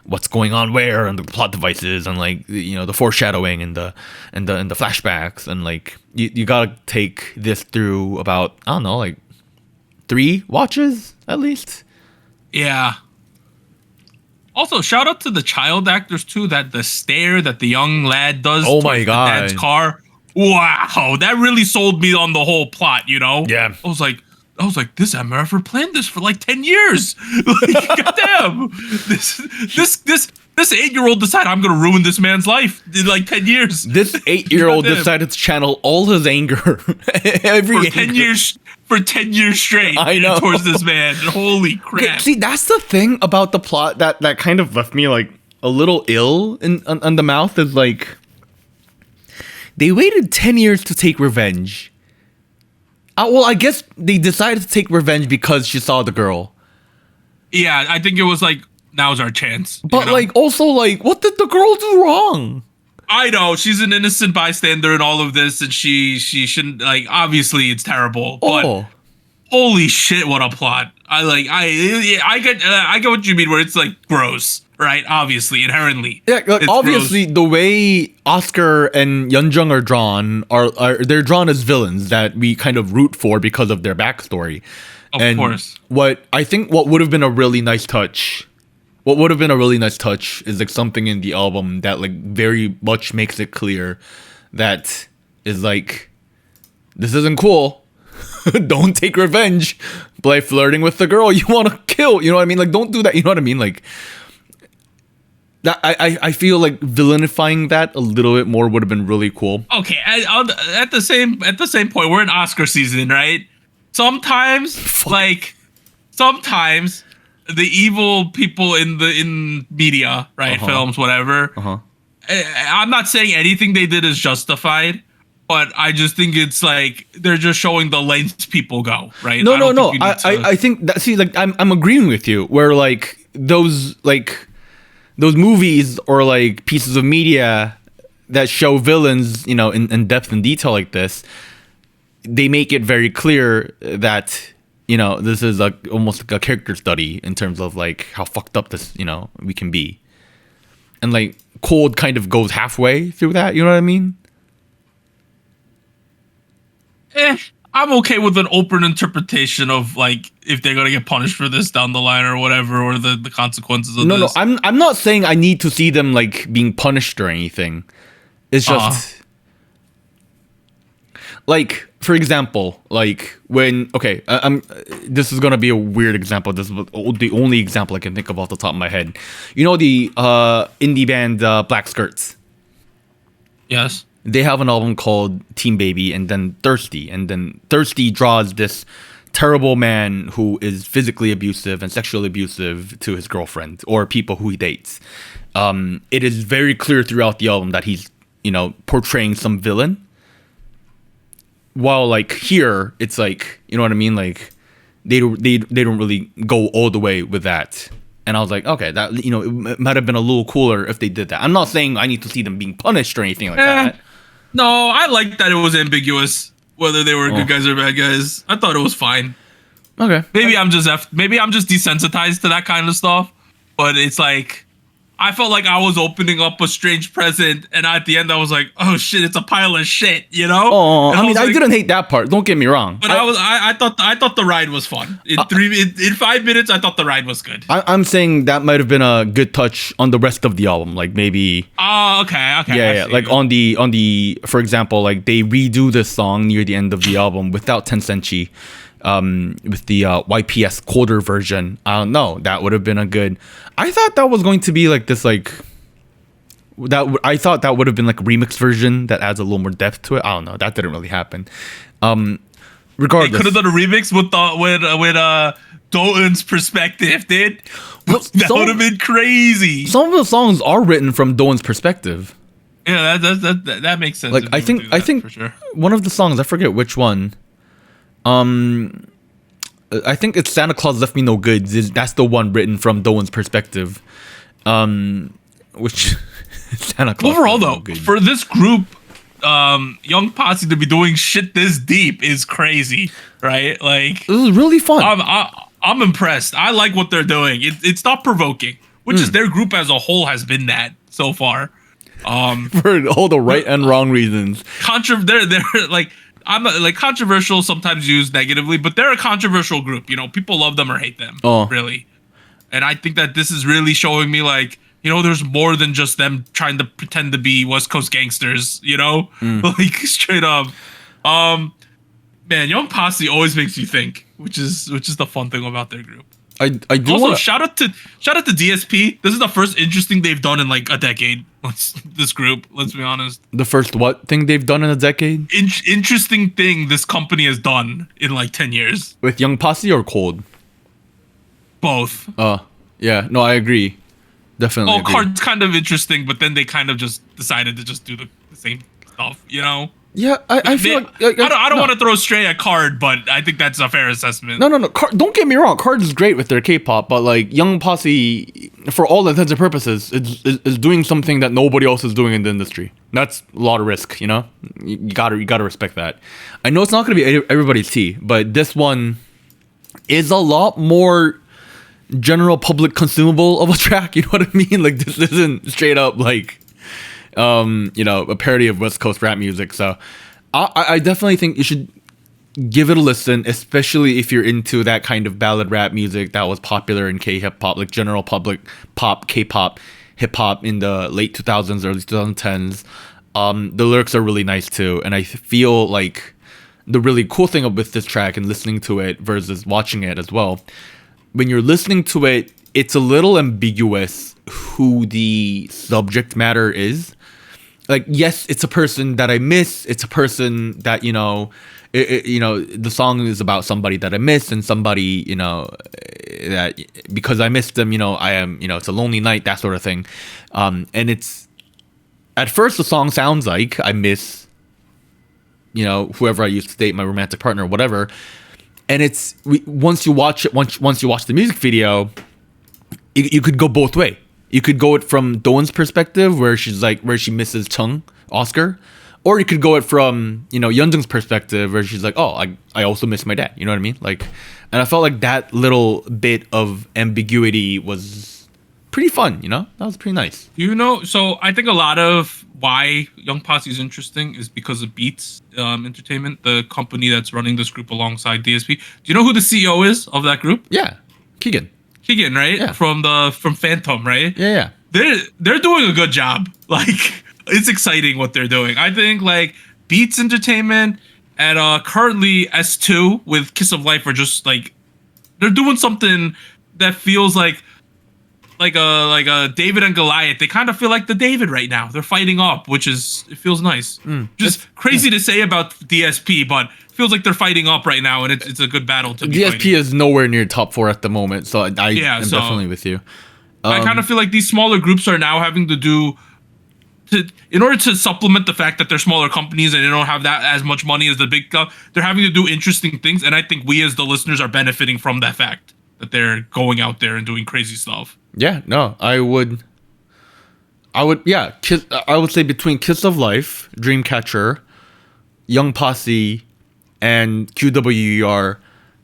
what's going on where and the plot devices and like you know the foreshadowing and the flashbacks, and like you gotta take this through about I don't know like 3 watches at least. Yeah. Also, shout out to the child actors too. That the stare that the young lad does. Oh my god! The dad's car. Wow, that really sold me on the whole plot. You know. Yeah. I was like, this MRF planned this for like 10 years. Like, goddamn, this 8-year-old decided I'm gonna ruin this man's life in like 10 years. This 8-year-old decided to channel all his anger for 10 years. For 10 years straight, I know, towards this man. Holy crap! See, that's the thing about the plot that kind of left me like a little ill on the mouth. Is like they waited 10 years to take revenge. Well, I guess they decided to take revenge because she saw the girl. Yeah, I think it was like now's our chance. But you know? Like also like what did the girl do wrong? I know she's an innocent bystander in all of this, and she shouldn't like. Obviously, it's terrible. But holy shit, what a plot! I get what you mean. Where it's like gross, right? Obviously, inherently. Yeah, like obviously gross. The way Oscar and Yeonjung are drawn are they're drawn as villains that we kind of root for because of their backstory. Of course. What would have been a really nice touch. What would have been a really nice touch is like something in the album that like very much makes it clear that is like, this isn't cool. Don't take revenge by flirting with the girl you want to kill. You know what I mean? Like, don't do that. You know what I mean? Like, that I feel like villanifying that a little bit more would have been really cool. Okay, at the same point, we're in Oscar season, right? Sometimes the evil people in media, right? Films, whatever. I'm not saying anything they did is justified, but I just think it's like they're just showing the lengths people go, right? No. I think that, see, like I'm agreeing with you. Where like those movies or like pieces of media that show villains, you know, in depth and detail like this, they make it very clear that, you know, this is like almost like a character study in terms of like how fucked up this, you know, we can be. And like Cold kind of goes halfway through that, you know what I mean? I'm okay with an open interpretation of like if they're gonna get punished for this down the line or whatever, or the consequences of this. No, I'm not saying I need to see them like being punished or anything. It's just like, for example, like when this is gonna be a weird example. This is the only example I can think of off the top of my head. You know the indie band Black Skirts? Yes. They have an album called Teen Baby, and then Thirsty, draws this terrible man who is physically abusive and sexually abusive to his girlfriend or people who he dates. It is very clear throughout the album that he's, you know, portraying some villain. While like here, it's like, you know what I mean? Like they don't really go all the way with that. And I was like, okay, that, you know, it might have been a little cooler if they did that. I'm not saying I need to see them being punished or anything like that. No, I like that it was ambiguous whether they were good guys or bad guys. I thought it was fine. Okay. Maybe I'm just desensitized to that kind of stuff, but it's like I felt like I was opening up a strange present, and at the end I was like, oh shit, it's a pile of shit, you know? Oh, And I mean, I like, didn't hate that part. Don't get me wrong. But I thought the ride was fun. In 5 minutes, I thought the ride was good. I'm saying that might have been a good touch on the rest of the album, like maybe. Oh, okay. Yeah. Like on the for example, like they redo this song near the end of the album without Tensenchi, with the YPS quarter version. I don't know. That would have been a good. I thought that was going to be like this, like. I thought that would have been like a remix version that adds a little more depth to it. I don't know. That didn't really happen. Regardless, they could have done a remix with Dolan's perspective, dude. That would have been crazy. Some of the songs are written from Doan's perspective. Yeah, that makes sense. Like I think for sure. One of the songs, I forget which one. I think it's Santa Claus Left Me No Goods. That's the one written from Doan's perspective. Which Santa Claus. Overall, though, for this group, Young Posse to be doing shit this deep is crazy, right? Like, this is really fun. I'm impressed. I like what they're doing. It's thought provoking, which is their group as a whole has been that so far. For all the right and wrong reasons. They're like, I'm like controversial, sometimes used negatively, but they're a controversial group. You know, people love them or hate them, really. And I think that this is really showing me, like, you know, there's more than just them trying to pretend to be West Coast gangsters, you know? Like, straight up. Man, Young Posse always makes you think, which is the fun thing about their group. I do also shout out to DSP. This is the first interesting they've done in like a decade. This group, let's be honest. The first what thing they've done in a decade? Interesting thing this company has done in like 10 years. With Young Posse or Cold? Both. Yeah, no, I agree. Definitely. Card's kind of interesting, but then they kind of just decided to just do the same stuff, you know? Yeah, I feel like I don't want to throw stray at Card, but I think that's a fair assessment. No. Don't get me wrong. Card is great with their K-pop, but like Young Posse, for all intents and purposes, is doing something that nobody else is doing in the industry. That's a lot of risk, you know. You gotta respect that. I know it's not gonna be everybody's tea, but this one is a lot more general public consumable of a track. You know what I mean? Like, this isn't straight up like. You know, a parody of West Coast rap music. So I definitely think you should give it a listen, especially if you're into that kind of ballad rap music that was popular in K-hip hop, like general public pop, K-pop, hip hop in the late 2000s, early 2010s. The lyrics are really nice too, and I feel like the really cool thing with this track and listening to it versus watching it as well, when you're listening to it, it's a little ambiguous who the subject matter is. Like, yes, it's a person that I miss. It's a person that, you know, the song is about somebody that I miss and somebody, you know, that because I missed them, you know, I am, you know, it's a lonely night, that sort of thing. And it's, at first the song sounds like I miss, you know, whoever I used to date, my romantic partner, whatever. And it's, once you watch it, once you watch the music video, you could go both way. You could go it from Doan's perspective, where she misses Chung, Oscar, or you could go it from, you know, Yeonjung's perspective, where she's like, oh, I also miss my dad. You know what I mean? Like, and I felt like that little bit of ambiguity was pretty fun. You know, that was pretty nice. You know, so I think a lot of why Young Posse is interesting is because of Beats Entertainment, the company that's running this group alongside DSP. Do you know who the CEO is of that group? Yeah, Keegan, right? Yeah. From Phantom, right? Yeah. They're doing a good job. Like, it's exciting what they're doing. I think like Beats Entertainment and currently S2 with Kiss of Life are just like, they're doing something that feels like a David and Goliath. They kind of feel like the David right now. They're fighting up, it feels nice. Just crazy to say about DSP, but feels like they're fighting up right now, and it's a good battle to be DSP fighting. is nowhere near top 4 at the moment, so I'm definitely with you. I kind of feel like these smaller groups are now having to do, in order to supplement the fact that they're smaller companies and they don't have that as much money as the big stuff, they're having to do interesting things, and I think we as the listeners are benefiting from that fact, that they're going out there and doing crazy stuff. Yeah, no, I would say between Kiss of Life, Dreamcatcher, Young Posse, and QWER,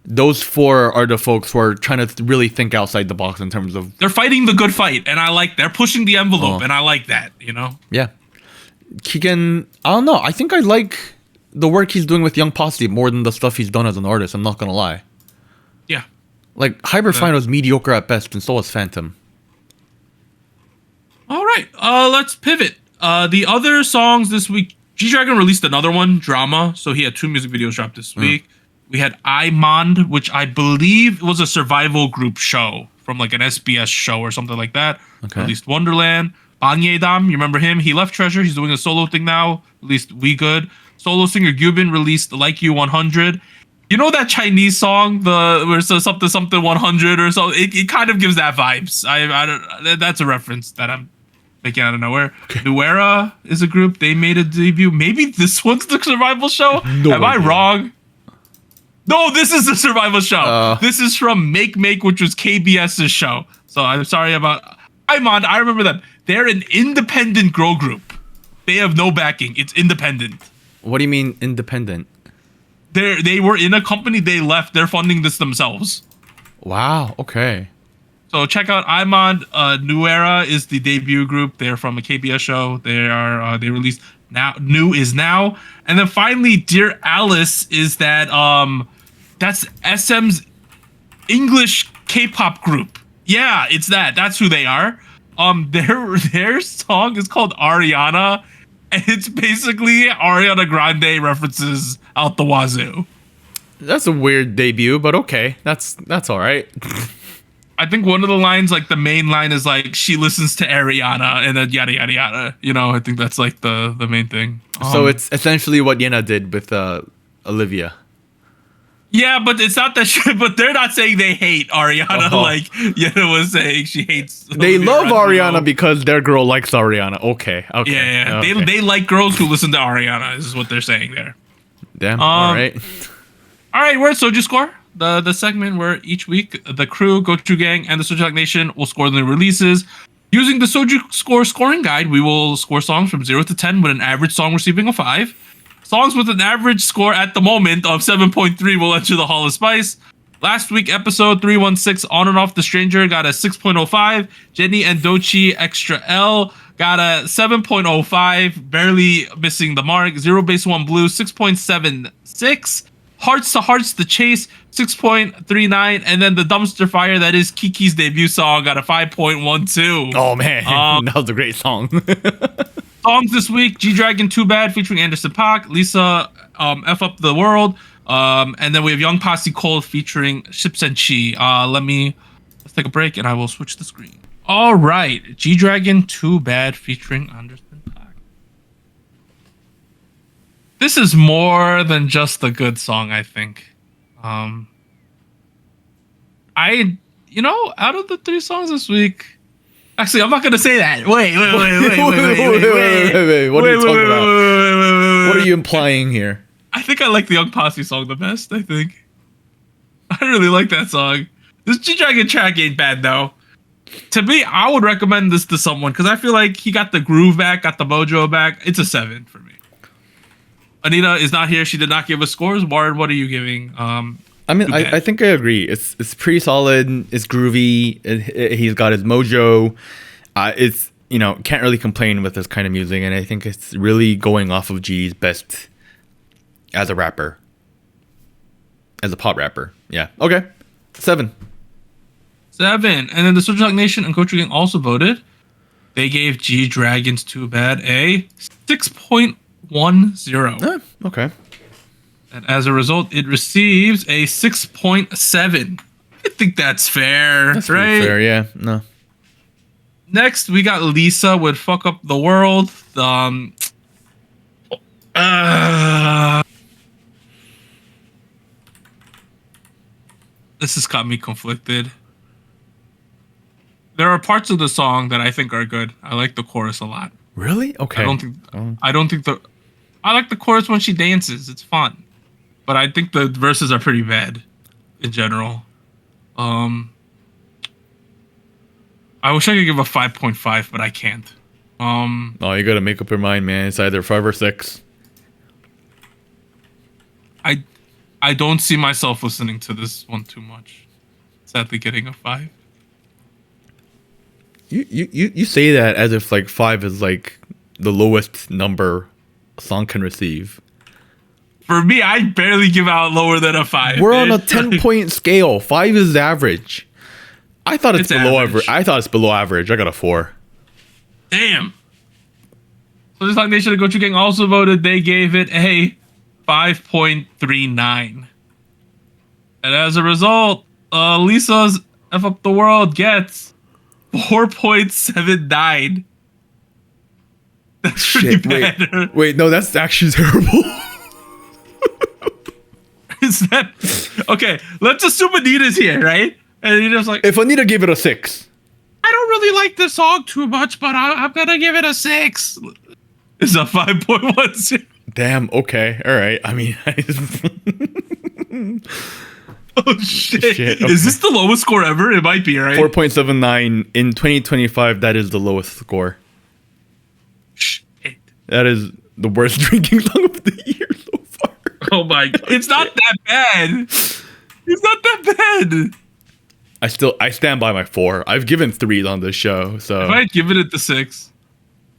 those four are the folks who are trying to really think outside the box in terms of. They're fighting the good fight, and I like. They're pushing the envelope, and I like that. You know. Yeah, Keegan. I don't know. I think I like the work he's doing with Young Posse more than the stuff he's done as an artist. I'm not gonna lie. Yeah. Like Hyperfine was mediocre at best, and so was Phantom. All right. Let's pivot. The other songs this week. G-Dragon released another one, Drama. So he had 2 music videos dropped this week. We had Imond, which I believe was a survival group show from like an SBS show or something like that. Okay. Released Wonderland. Bang Ye-dam, you remember him? He left Treasure. He's doing a solo thing now. Released We Good. Solo singer Gyubin released Like You 100. You know that Chinese song, where it says something 100 or so? It kind of gives that vibes. I don't. That's a reference that I'm making out of nowhere. Okay. New Era is a group. They made a debut. Maybe this one's the survival show? No Am I idea. wrong? No, this is the survival show. This is from Make, which was KBS's show. So I'm sorry about Imond. I remember them. They're an independent girl group. They have no backing. It's independent. What do you mean independent? They were in a company. They left. They're funding this themselves. Wow. Okay. So check out Imond. New Era is the debut group. They're from a KBS show. They released now. New is now, and then finally, Dear Alice is that's SM's English K-pop group. Yeah, it's that. That's who they are. Their song is called Ariana, and it's basically Ariana Grande references out the wazoo. That's a weird debut, but okay. That's all right. I think one of the lines, like the main line, is like she listens to Ariana, and then yada yada yada. You know, I think that's like the main thing. So it's essentially what Yena did with Olivia. Yeah, but it's not that shit. But they're not saying they hate Ariana like Yena was saying she hates. They Olivia love Rodrigo. Ariana because their girl likes Ariana. Okay. Yeah. Okay. They like girls who listen to Ariana. Is what they're saying there. Damn. All right. All right, we're at SojuScore, the segment where each week the crew, Gochu Gang, and the SojuTalk Nation will score the new releases. Using the SojuScore scoring guide, we will score songs from 0 to 10 with an average song receiving a 5. Songs with an average score at the moment of 7.3 will enter the Hall of Spice. Last week, episode 316, On and Off the Stranger, got a 6.05. Jenny and Dochi Extra L got a 7.05, barely missing the mark. Zero Base One Blue, 6.76. Hearts to Hearts, The Chase, 6.39. And then the dumpster fire that is Kiki's debut song got a 5.12. Oh, man. That was a great song. Songs this week: G-Dragon Too Bad featuring Anderson Paak, Lisa F Up the World, and then we have Young Posse Cold featuring Ships and Chi. Let's take a break and I will switch the screen. All right, G-Dragon Too Bad featuring Anderson Paak. This is more than just a good song, I think. Out of the 3 songs this week. Actually, I'm not gonna say that. Wait. What are you talking about? What are you implying here? I think I like the Young Posse song the best. I think I really like that song. This G-Dragon track ain't bad though. To me, I would recommend this to someone because I feel like he got the groove back, got the mojo back. It's a 7 for me. Anita is not here. She did not give us scores. Warren, what are you giving? I think I agree. It's pretty solid. It's groovy. He's got his mojo. It's can't really complain with this kind of music, and I think it's really going off of G's best as a rapper, as a pop rapper. Yeah. Okay. 7. 7. And then the SojuTalk Nation and Gochu Gang also voted. They gave G-Dragon's Too Bad a 6.10. Okay. And as a result, it receives a 6.7. I think that's fair, That's right? pretty fair, yeah. No. Next, we got Lisa with Fuck Up the World. This has got me conflicted. There are parts of the song that I think are good. I like the chorus a lot. Really? Okay. I like the chorus when she dances. It's fun. But I think the verses are pretty bad in general. I wish I could give a 5.5, but I can't. Oh, you gotta make up your mind, man. It's either 5 or 6. I don't see myself listening to this one too much. Sadly, getting a 5. You say that as if like 5 is like the lowest number a song can receive. For me, I barely give out lower than a 5. We're on a 10-point scale. 5 is average. I thought it's below average. I thought it's below average. I got a 4. Damn. So this like Nation of Gochu Gang also voted. They gave it a 5.39. And as a result, Lisa's F Up the World gets 4.79. That's pretty bad. Wait, no, that's actually terrible. Is that okay? Let's assume Anita's here, right? And Anita's like, if Anita gave it a 6, I don't really like this song too much, but I'm gonna give it a 6. It's a 5.10. Damn. Okay. All right. I mean, oh shit! Okay. Is this the lowest score ever? It might be, right? 4.79 in 2025. That is the lowest score. Shit. That is the worst drinking song of the year so far. Oh my god. It's not that bad. It's not that bad. I stand by my 4. I've given 3s on this show, so if I had given it the 6,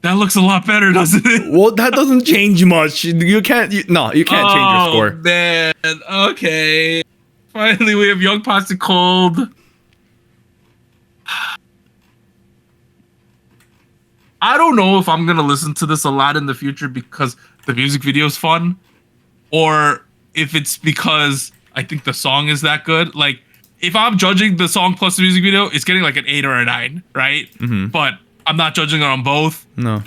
that looks a lot better, doesn't it? well, that doesn't change much. You can't change your score. Man, okay. Finally, we have Young Posse Cold. I don't know if I'm gonna listen to this a lot in the future because the music video is fun, or if it's because I think the song is that good. Like, if I'm judging the song plus the music video, it's getting like an 8 or a 9, right? Mm-hmm. But I'm not judging it on both. No.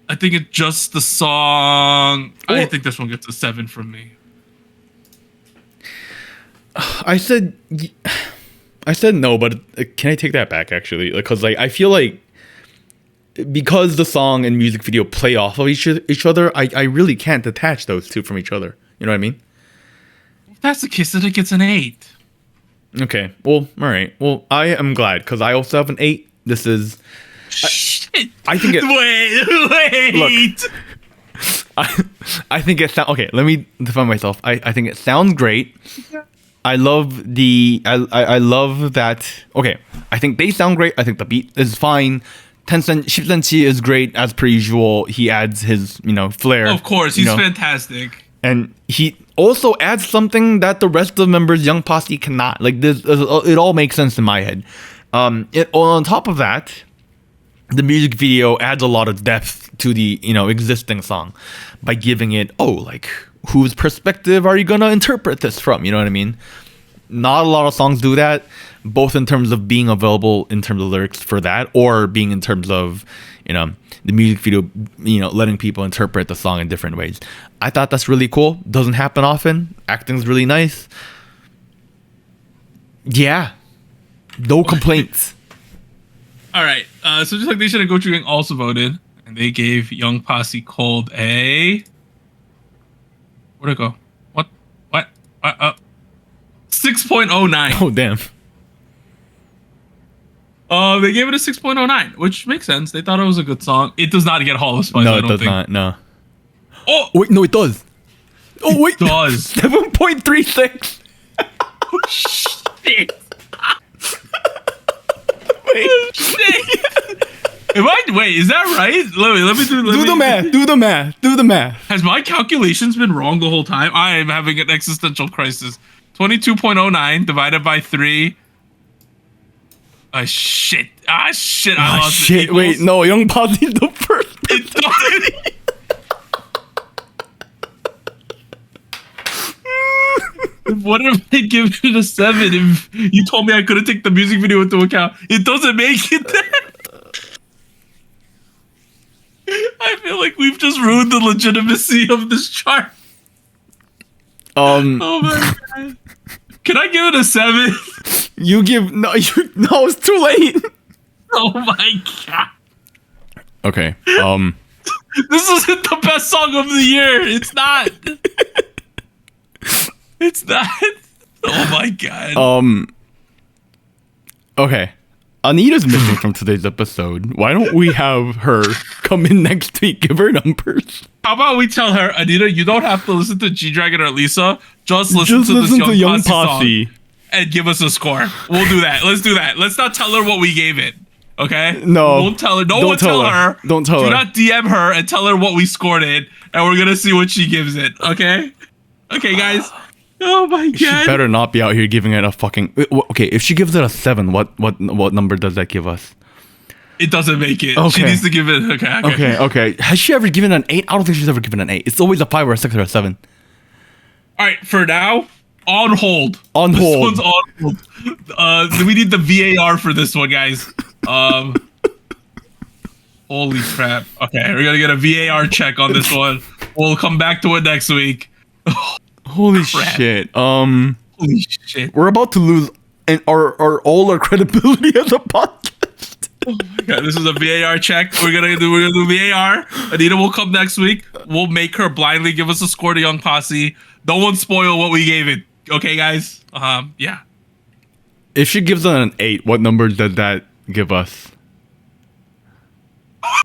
I think it's just the song. I think this one gets a 7 from me. I said no, but can I take that back actually? Because like I feel like because the song and music video play off of each other, I really can't detach those two from each other. You know what I mean? If that's the case, then it gets an 8. Okay. Well, all right. Well, I am glad because I also have an 8. This is. Shit. I think it. Wait. Look, I think it sounds okay. Let me define myself. I think it sounds great. I love I love that. Okay, I think they sound great. I think the beat is fine. Tencent Shipsenchi is great as per usual. He adds his flair. Of course, he's fantastic. And he also adds something that the rest of the members Young Posse cannot. Like this, it all makes sense in my head. On top of that, the music video adds a lot of depth to the existing song by giving it whose perspective are you gonna interpret this from? You know what I mean? Not a lot of songs do that, both in terms of being available in terms of lyrics for that, or being in terms of the music video, letting people interpret the song in different ways. I thought that's really cool. Doesn't happen often. Acting's really nice. Yeah, no complaints. All right, so just like they should have Gochu Gang also voted, and they gave Young Posse Cold a. Where'd it go? What? 6.09. Oh damn. They gave it a 6.09, which makes sense. They thought it was a good song. It does not get Hall of Spice. No, it does not. No. Oh wait, no, it does. Oh wait, it does. 7.36. Oh shit. Wait. Oh, shit. Wait, is that right? Let me do the math. Do the math. Do the math. Has my calculations been wrong the whole time? I am having an existential crisis. 22.09 divided by 3. Shit. I lost shit. Wait, no, Young Posse's the first. What if I give it a 7 if you told me I couldn't take the music video into account? It doesn't make it there. I feel like we've just ruined the legitimacy of this chart. Oh my god. Can I give it a 7? You give no, it's too late. Oh my god. Okay. This isn't the best song of the year. It's not. It's not. Oh my god. Okay. Anita's missing from today's episode. Why don't we have her come in next week? Give her numbers. How about we tell her, Anita, you don't have to listen to G-Dragon or Lisa. Just listen to this Young Posse song and give us a score. We'll do that. Let's do that. Let's not tell her what we gave it. Okay? No. Won't tell her. No one tell her. Don't tell her. Do not DM her and tell her what we scored it. And we're going to see what she gives it. Okay? Okay, guys. Oh my god. She better not be out here giving it a fucking... Okay, if she gives it a 7, what number does that give us? It doesn't make it. Okay. She needs to give it... Okay. Has she ever given an 8? I don't think she's ever given an 8. It's always a 5 or a 6 or a 7. All right, for now, on hold. On this hold. One's on hold. We need the VAR for this one, guys. Holy crap. Okay, we're going to get a VAR check on this one. We'll come back to it next week. Holy shit. Holy shit. We're about to lose all our credibility as a podcast. Oh my god, this is a VAR check. We're gonna do VAR. Anita will come next week. We'll make her blindly give us a score to Young Posse. No one spoil what we gave it. Okay, guys? Yeah. If she gives it an 8, what number does that give us?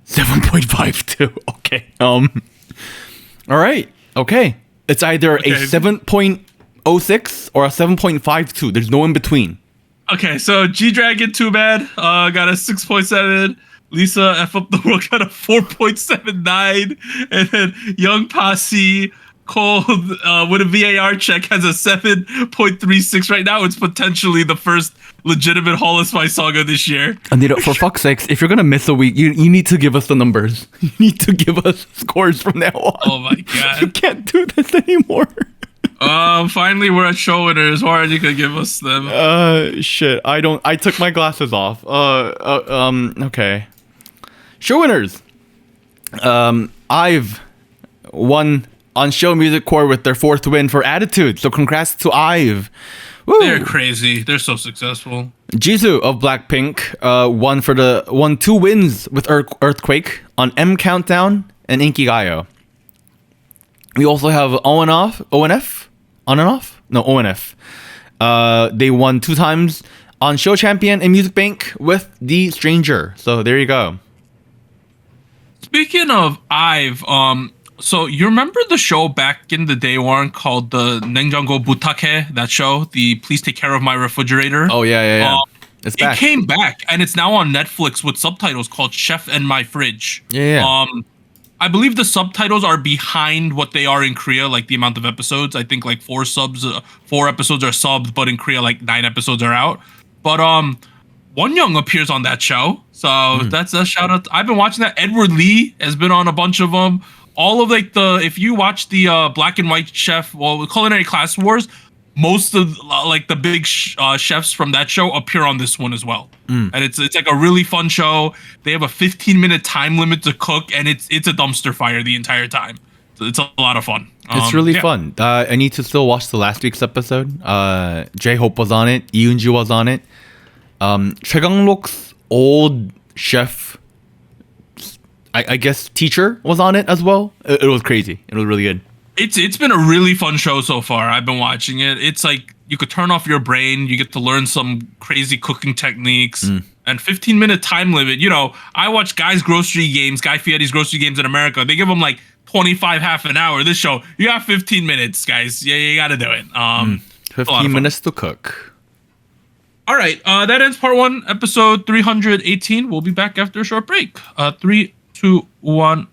7.52. Okay. All right. Okay. It's either a 7.06 or a 7.52. There's no in between. Okay, so G-Dragon, too bad. Got a 6.7. Lisa F Up the World got a 4.79. And then Young Posse Cole with a VAR check has a 7.36 right now. It's potentially the first legitimate Hall of Spice saga this year. Anita, for fuck's sakes, if you're gonna miss a week, you need to give us the numbers. You need to give us scores from now on. Oh my god. You can't do this anymore. Finally we're at show winners. Or you could give us them. Shit. I took my glasses off. Okay. Show winners. I've won on Show Music Core with their 4th win for Attitude. So congrats to Ive. Woo. They're crazy. They're so successful. Jisoo of Blackpink won 2 wins with Earthquake on M Countdown and Inkigayo. We also have ONF. They won 2 times on Show Champion and Music Bank with The Stranger. So there you go. Speaking of Ive, so you remember the show back in the day, Warren, called the Nenjango Butake, that show, the Please Take Care of My Refrigerator? Oh, yeah. It's back. It came back, and it's now on Netflix with subtitles called Chef and My Fridge. Yeah. I believe the subtitles are behind what they are in Korea, like the amount of episodes. I think like 4 episodes are subbed, but in Korea, like 9 episodes are out. But Wonyoung appears on that show, so that's a shout out. I've been watching that. Edward Lee has been on a bunch of them. All of like if you watch the Black and White Chef, Culinary Class Wars, most of like the big chefs from that show appear on this one as well. And it's like a really fun show. They have a 15-minute time limit to cook, and it's a dumpster fire the entire time. So it's a lot of fun. It's really fun. I need to still watch the last week's episode. J-Hope was on it. Yoonju was on it. Chaegang-lok's old chef, I guess teacher, was on it as well. It was crazy. It was really good. It's been a really fun show so far. I've been watching it. It's like you could turn off your brain. You get to learn some crazy cooking techniques. And 15-minute time limit. You know, I watch Guy Fieri's grocery games in America. They give them like 25, half an hour. This show, you got 15 minutes, guys. Yeah, you got to do it. 15 minutes to cook. All right, that ends part 1, episode 318. We'll be back after a short break. 3, 2, 1.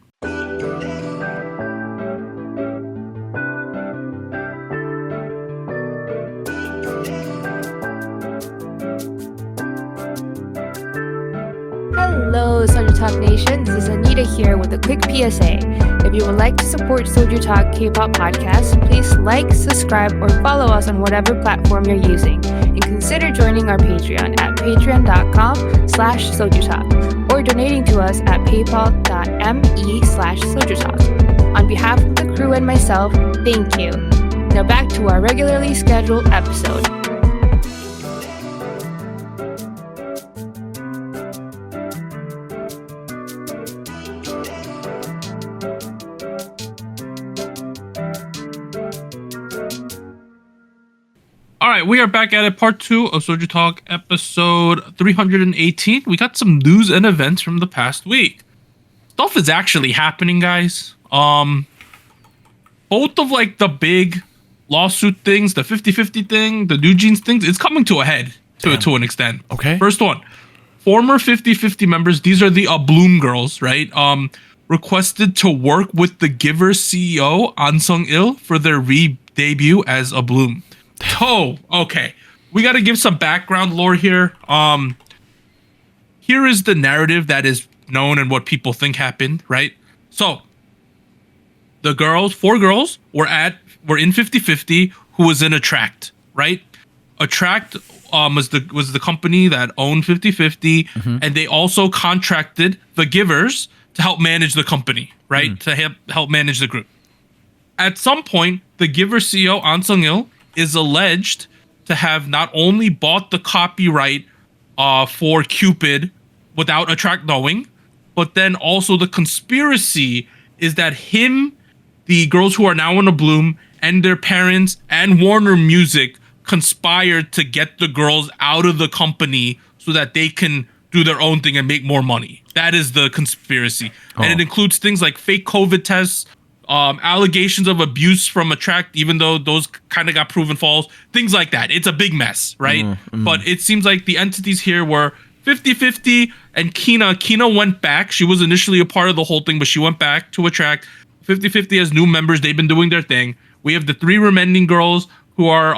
Hello, SojuTalk Nation. This is Anita here with a quick PSA. If you would like to support SojuTalk Kpop Podcast, please like, subscribe, or follow us on whatever platform you're using. And consider joining our Patreon at patreon.com/SojuTalk or donating to us at paypal.me/SojuTalk. On behalf of the crew and myself, thank you. Now back to our regularly scheduled episode. All All right, we are back at it. Part 2 of Soju Talk, episode 318. We got some news and events from the past week. Stuff is actually happening, guys. Both of like the big lawsuit things, the 50-50 thing, the New Jeans things, it's coming to a head to an extent. Okay. First one, former 50-50 members, these are the Bloom girls, right? Requested to work with the Giver CEO, An Sung-il, for their re-debut as a Bloom. Oh, okay. We got to give some background lore here. Here is the narrative that is known and what people think happened, right? So, the girls, 4 girls, were in 50-50, who was in Attract, right? Attract was the company that owned 50-50, and they also contracted the Givers to help manage the company, right? To help manage the group. At some point, the Giver CEO, An Sung-il, is alleged to have not only bought the copyright for Cupid without Attract knowing, but then also the conspiracy is that him, the girls who are now in a Bloom, and their parents and Warner Music conspired to get the girls out of the company so that they can do their own thing and make more money. That is the conspiracy. And it includes things like fake COVID tests, allegations of abuse from Attract, even though those kind of got proven false, things like that. It's a big mess, right? But it seems like the entities here were 50-50 and Kina went back. She was initially a part of the whole thing, but she went back to Attract. 50-50 as new members. They've been doing their thing. We have the 3 remaining girls who are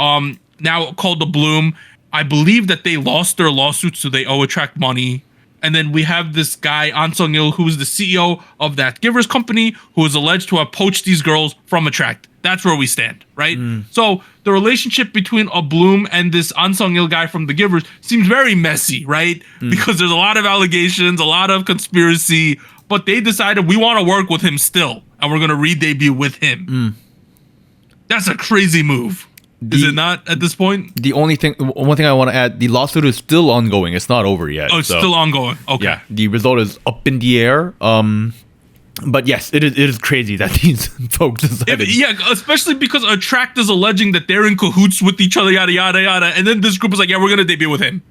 now called the Bloom. I believe that they lost their lawsuits, so they owe Attract money. And then we have this guy, An Sung-il, who is the CEO of that Givers company, who is alleged to have poached these girls from Attract. That's where we stand, right? So the relationship between a Bloom and this An Sung-il guy from the Givers seems very messy, right? Because there's a lot of allegations, a lot of conspiracy, but they decided we want to work with him still, and we're going to re-debut with him. That's a crazy move. Is it not at this point? One thing I want to add, the lawsuit is still ongoing. It's not over yet. Oh, it's still ongoing. Okay. Yeah, the result is up in the air. But yes, it is crazy that these folks decided. Especially because Attract is alleging that they're in cahoots with each other, yada, yada, yada. And then this group is like, yeah, we're going to debut with him.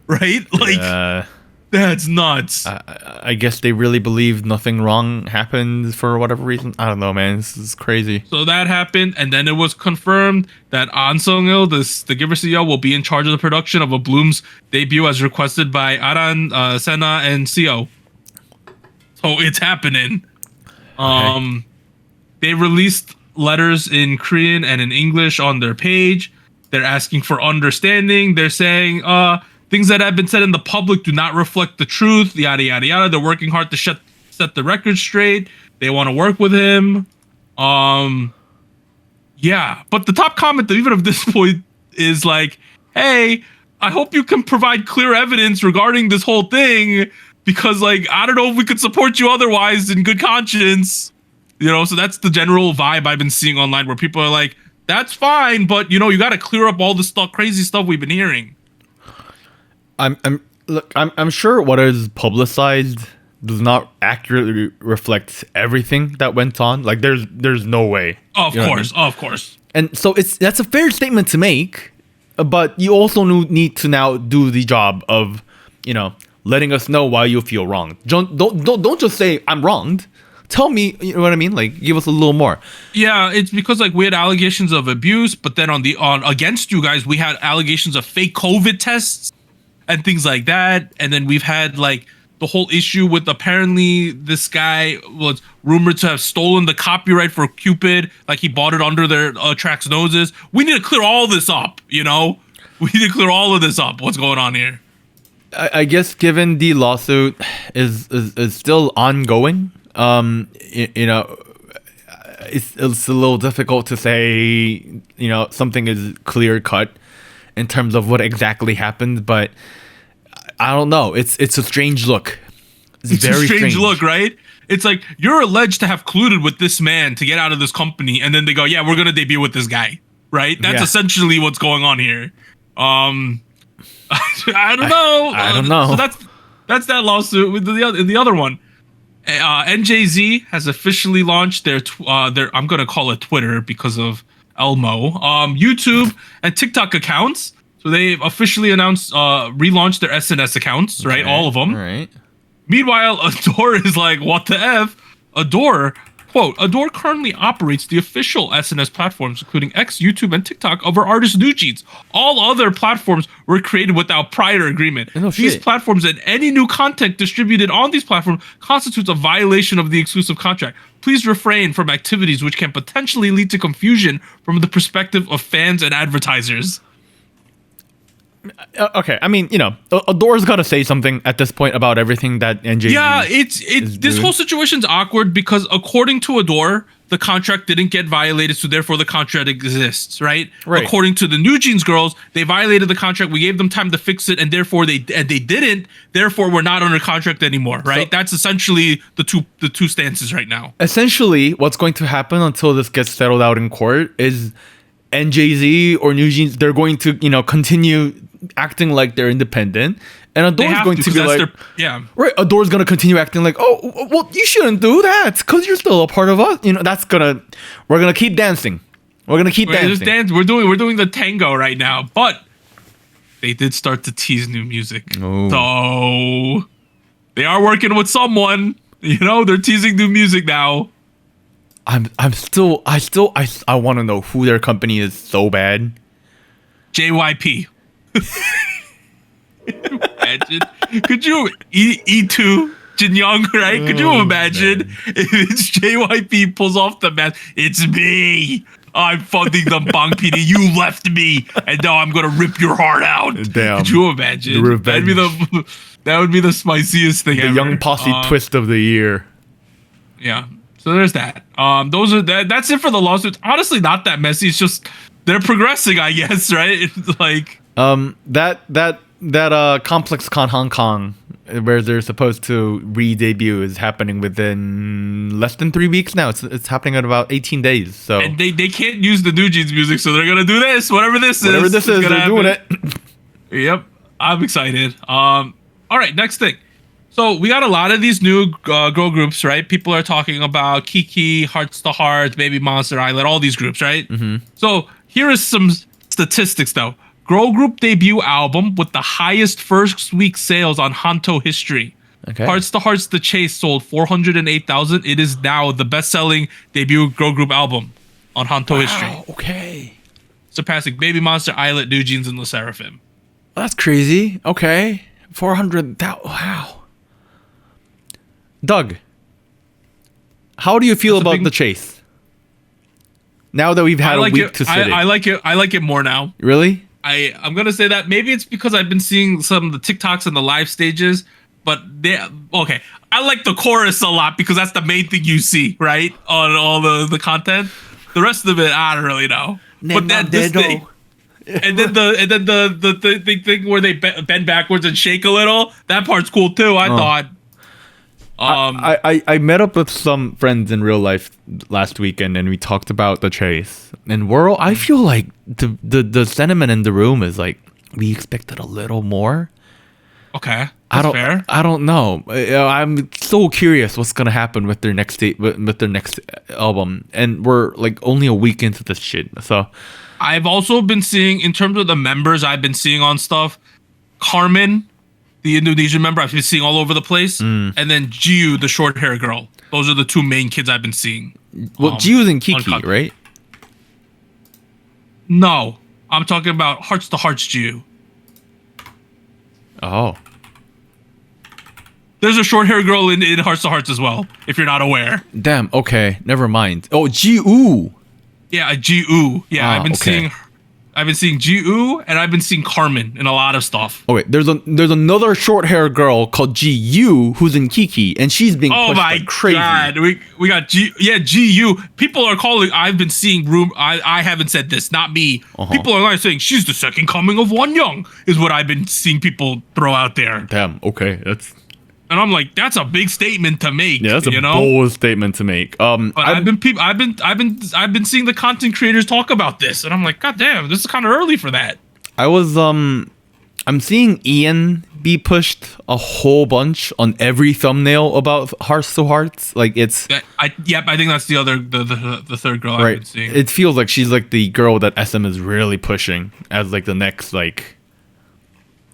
Right? Like, that's nuts. I guess they really believe nothing wrong happened for whatever reason. I don't know, man. This is crazy. So that happened, and then it was confirmed that An Sung-il, the Giver CEO, will be in charge of the production of a Bloom's debut as requested by Aran, Sena, and CO. So it's happening. Okay. They released letters in Korean and in English on their page. They're asking for understanding. They're saying, things that have been said in the public do not reflect the truth, yada, yada, yada. They're working hard to set the record straight. They want to work with him. Yeah. But the top comment, even at this point, is like, hey, I hope you can provide clear evidence regarding this whole thing, because, like, I don't know if we could support you otherwise in good conscience. You know, so that's the general vibe I've been seeing online, where people are like, that's fine, but, you know, you got to clear up all this crazy stuff we've been hearing. I'm sure what is publicized does not accurately reflect everything that went on. Like, there's no way. Of course. And so that's a fair statement to make, but you also need to now do the job of, you know, letting us know why you feel wrong. Don't just say I'm wronged. Tell me, you know what I mean? Like, give us a little more. Yeah, it's because, like, we had allegations of abuse, but then on against you guys, we had allegations of fake COVID tests and things like that. And then we've had, like, the whole issue with, apparently this guy was rumored to have stolen the copyright for Cupid. Like, he bought it under their Attract's noses. We need to clear all this up, you know? We need to clear all of this up. What's going on here? I guess given the lawsuit is still ongoing, you know, it's a little difficult to say, you know, something is clear cut in terms of what exactly happened, but I don't know. It's a strange look. It's very a strange look, right? It's like, you're alleged to have colluded with this man to get out of this company, and then they go, yeah, we're gonna debut with this guy, right? That's essentially what's going on here. I don't know. I don't know. So that's that lawsuit. With the other one, NJZ has officially launched their I'm gonna call it Twitter because of Elmo. YouTube and TikTok accounts. So they've officially announced, relaunched their SNS accounts, right? All of them. All right. Meanwhile, Adore is like, what the F? Adore, quote, Adore currently operates the official SNS platforms, including X, YouTube, and TikTok of our artist NewJeans. All other platforms were created without prior agreement. Oh, these shit. platforms and any new content distributed on these platforms constitutes a violation of the exclusive contract. Please refrain from activities which can potentially lead to confusion from the perspective of fans and advertisers. Okay, I mean, Adore's got to say something at this point about everything that NJ. Yeah, it's this whole situation's awkward because according to Adore, the contract didn't get violated, so therefore the contract exists, right? According to the NewJeans girls, they violated the contract. We gave them time to fix it, and therefore they didn't. Therefore, we're not under contract anymore, right? So, that's essentially the two stances right now. Essentially, what's going to happen until this gets settled out in court is NJZ or NewJeans, they're going to continue acting like they're independent, and Adore's going to be like, Adore's going to continue acting like, oh, well, you shouldn't do that because you're still a part of us. We're gonna keep dancing. We're doing the tango right now, but they did start to tease new music. Oh. So they are working with someone. They're teasing new music now. I want to know who their company is so bad. JYP. Imagine. Could you E2 Jinyoung, right? Could you imagine if it's JYP pulls off the mask? It's me. I'm funding the Bang PD. You left me, and now I'm gonna rip your heart out. Damn. Could you imagine? That would be the spiciest thing ever. The young Posse twist of the year. Yeah. So there's that. That's it for the lawsuits. Honestly, not that messy. It's just they're progressing, I guess, right? It's like that Complex Con Hong Kong, where they're supposed to re-debut, is happening within less than 3 weeks now. It's happening in about 18 days. So and they can't use the NewJeans music, so they're gonna do this. Whatever this is, they're doing it. Yep, I'm excited. All right, next thing. So we got a lot of these new girl groups, right? People are talking about Kiki, Hearts to Hearts, Baby Monster Island, all these groups, right? Mm-hmm. So here is some statistics, though. Girl group debut album with the highest first week sales on Hanto history. Okay. Hearts to Hearts The Chase sold 408,000. It is now the best-selling debut girl group album on Hanto history. Okay. Surpassing Baby Monster, Islet, NewJeans, and LE SSERAFIM. That's crazy. Okay. 400,000. Wow. Doug, how do you feel about The Chase? Now that we've had a week to sit I like it more now. Really? I'm gonna say that maybe it's because I've been seeing some of the TikToks and the live stages, but I like the chorus a lot because that's the main thing you see, right? On all the content. The rest of it, I don't really know. But this thing, and then the thing where they bend backwards and shake a little, that part's cool too. I thought. I met up with some friends in real life last weekend and we talked about The Chase, and I feel like the sentiment in the room is like we expected a little more. Okay, that's fair. I don't know. I'm so curious what's gonna happen with their next album, and we're like only a week into this shit. So I've also been seeing, in terms of the members I've been seeing on stuff, Carmen, the Indonesian member, I've been seeing all over the place. And then Jiu, the short hair girl. Those are the two main kids I've been seeing. Well, Jiu's in Kiki, right? No. I'm talking about Hearts to Hearts Jiu. Oh. There's a short hair girl in Hearts to Hearts as well, if you're not aware. Damn, okay. Never mind. Oh, Jiu. Yeah, Jiu. Yeah, I've been seeing Jiu, and I've been seeing Carmen in a lot of stuff. Oh wait, there's another short hair girl called Jiu who's in Kiki, and she's being pushed like crazy. Oh my god, we got Jiu. People are calling. I've been seeing I haven't said this, not me. People are like saying she's the second coming of Wonyoung, is what I've been seeing people throw out there. Damn. Okay, and I'm like, that's a big statement to make. Yeah, that's a bold statement to make. But I've been seeing the content creators talk about this, and I'm like, god damn, this is kind of early for that. I'm seeing Ian be pushed a whole bunch on every thumbnail about Hearts to Hearts. Like it's I think that's the other the third girl I've been seeing. It feels like she's like the girl that SM is really pushing as like the next like.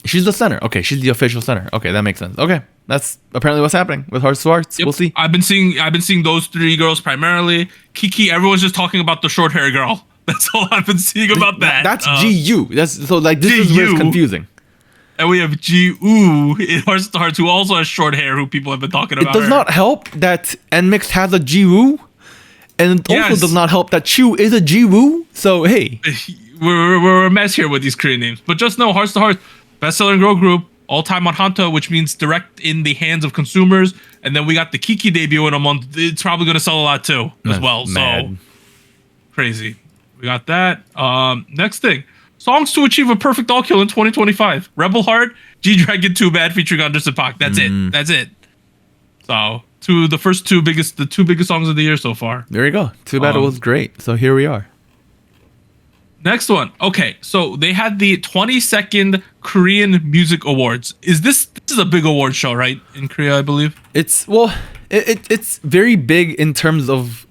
She's the center. Okay, she's the official center. Okay, that makes sense. Okay, that's apparently what's happening with Hearts to Hearts. Yep. We'll see. I've been seeing those three girls primarily. Kiki, everyone's just talking about the short hair girl. That's all I've been seeing about that. That's GU. That's so like this is where it's confusing. And we have GU in Hearts to Hearts, who also has short hair, who people have been talking about. It does not help that NMIXX has a GU, and it also does not help that Chu is a GU. So hey, we're a mess here with these Korean names. But just know, Hearts to Hearts, best-selling girl group, all time on Hanta, which means direct in the hands of consumers. And then we got the Kiki debut in a month. It's probably going to sell a lot too, as well. Mad. So crazy. We got that. Next thing. Songs to achieve a perfect all kill in 2025. Rebel Heart, G-Dragon 2 Bad featuring Anderson Paak. That's it. That's it. So, the two biggest songs of the year so far. There you go. Too Bad it was great. So here we are. Next one. Okay, so they had the 22nd Korean Music Awards. This is a big award show, right? In Korea, I believe. It's very big in terms of.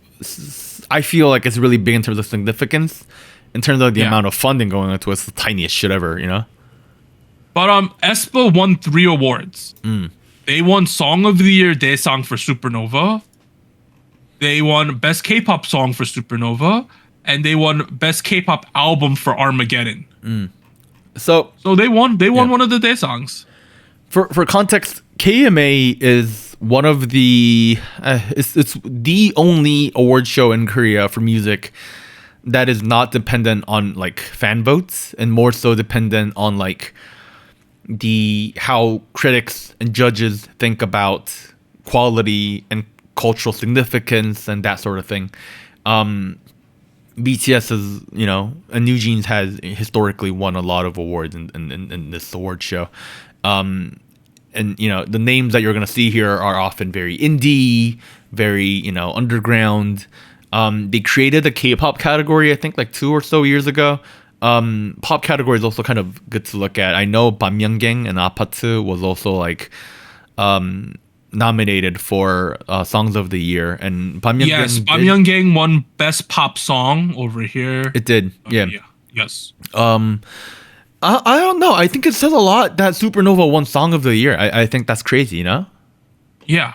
I feel like it's really big in terms of significance. In terms of the amount of funding going into it, it's the tiniest shit ever, you know? But aespa won 3 awards. They won Song of the Year Daesang for Supernova. They won Best K-pop Song for Supernova. And they won Best K-pop Album for Armageddon. So they won one of the Daesangs. For context, KMA is one of the it's the only award show in Korea for music that is not dependent on like fan votes and more so dependent on like how critics and judges think about quality and cultural significance and that sort of thing. BTS is, and New Jeans has historically won a lot of awards in this award show. And the names that you're going to see here are often very indie, very, underground. They created a K-pop category, I think like 2 or so years ago. Pop category is also kind of good to look at. I know Bamyeongang and Apatu was also like nominated for Songs of the Year, and Bamyeongang won Best Pop Song over here. It did, yeah. Yes. I don't know. I think it says a lot that Supernova won Song of the Year. I think that's crazy, Yeah.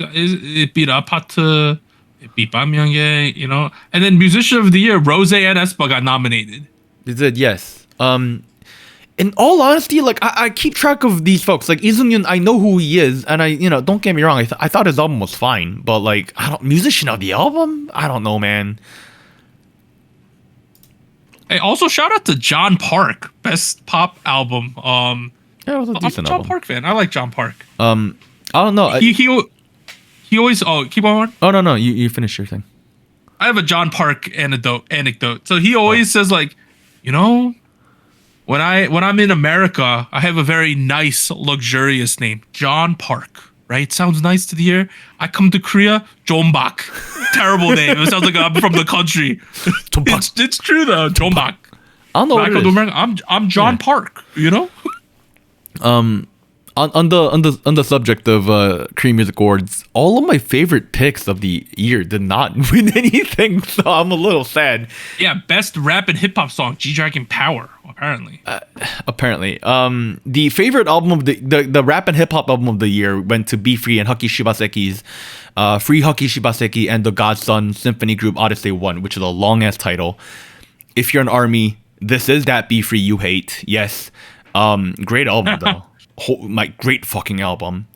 It beat Apatu. It beat Bamyeongang, and then Musician of the Year, Rose and aespa got nominated. It did, yes. In all honesty, like I keep track of these folks. Like Lee Seung-yoon, I know who he is, and don't get me wrong, I thought his album was fine, but like Musician of the Album, I don't know, man. Hey, also shout out to John Park, Best Pop Album. Yeah, it was a decent John album. Park fan. I like John Park. I don't know. He always keep on. Oh no, you finish your thing. I have a John Park anecdote. So he always says like, when I'm in America, I have a very nice, luxurious name, John Park. Right? Sounds nice to the ear. I come to Korea, Jonbak. Terrible name. It sounds like I'm from the country. It's true though, Jonbak. I don't know what it is. America, I'm John Park. On the subject of Korean Music Awards, all of my favorite picks of the year did not win anything, so I'm a little sad. Yeah, best rap and hip hop song, G-Dragon Power, apparently. The favorite album of the rap and hip hop album of the year went to Be Free and Haki Shibaseki's Free Haki Shibaseki and the Godson Symphony Group Odyssey 1, which is a long ass title. If you're an ARMY, this is that Be Free you hate. Yes. Great album though. Great fucking album.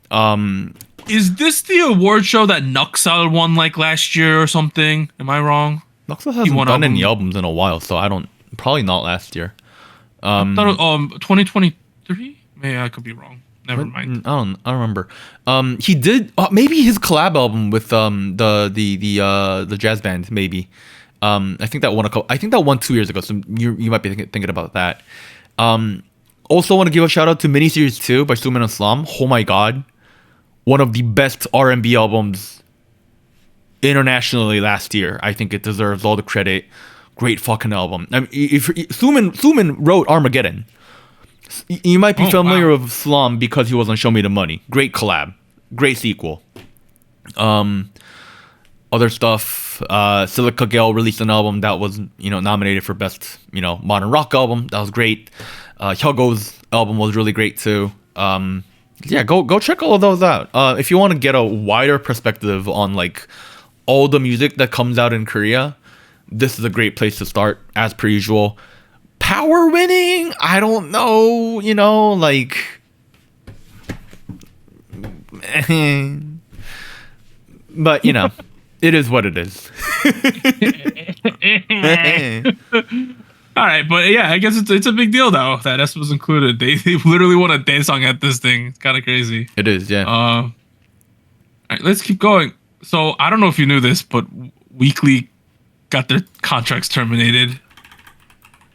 Is this the award show that Nuxal won like last year or something? Am I wrong? Nuxal hasn't done any albums in a while, so probably not last year. I thought it, 2023? Maybe I could be wrong. Never mind. I don't remember. He did maybe his collab album with the jazz band maybe. I think that won 2 years ago. So you might be thinking about that. Also want to give a shout out to Miniseries 2 by Suman Islam. Oh my god. One of the best R&B albums internationally last year. I think it deserves all the credit. Great fucking album. I mean, if Suman wrote Armageddon. You might be familiar wow. with Slum because he was on Show Me the Money. Great collab. Great sequel. Other stuff, Silica Gale released an album that was, nominated for best, modern rock album. That was great. Hyogo's album was really great too. Go check all of those out. If you want to get a wider perspective on like all the music that comes out in Korea, this is a great place to start, as per usual. Power winning, I don't know, like but it is what it is. All right, but yeah, I guess it's a big deal though that S was included. They literally won a dance song at this thing. It's kind of crazy. It is, yeah. All right, let's keep going. So I don't know if you knew this, but Weekly got their contracts terminated.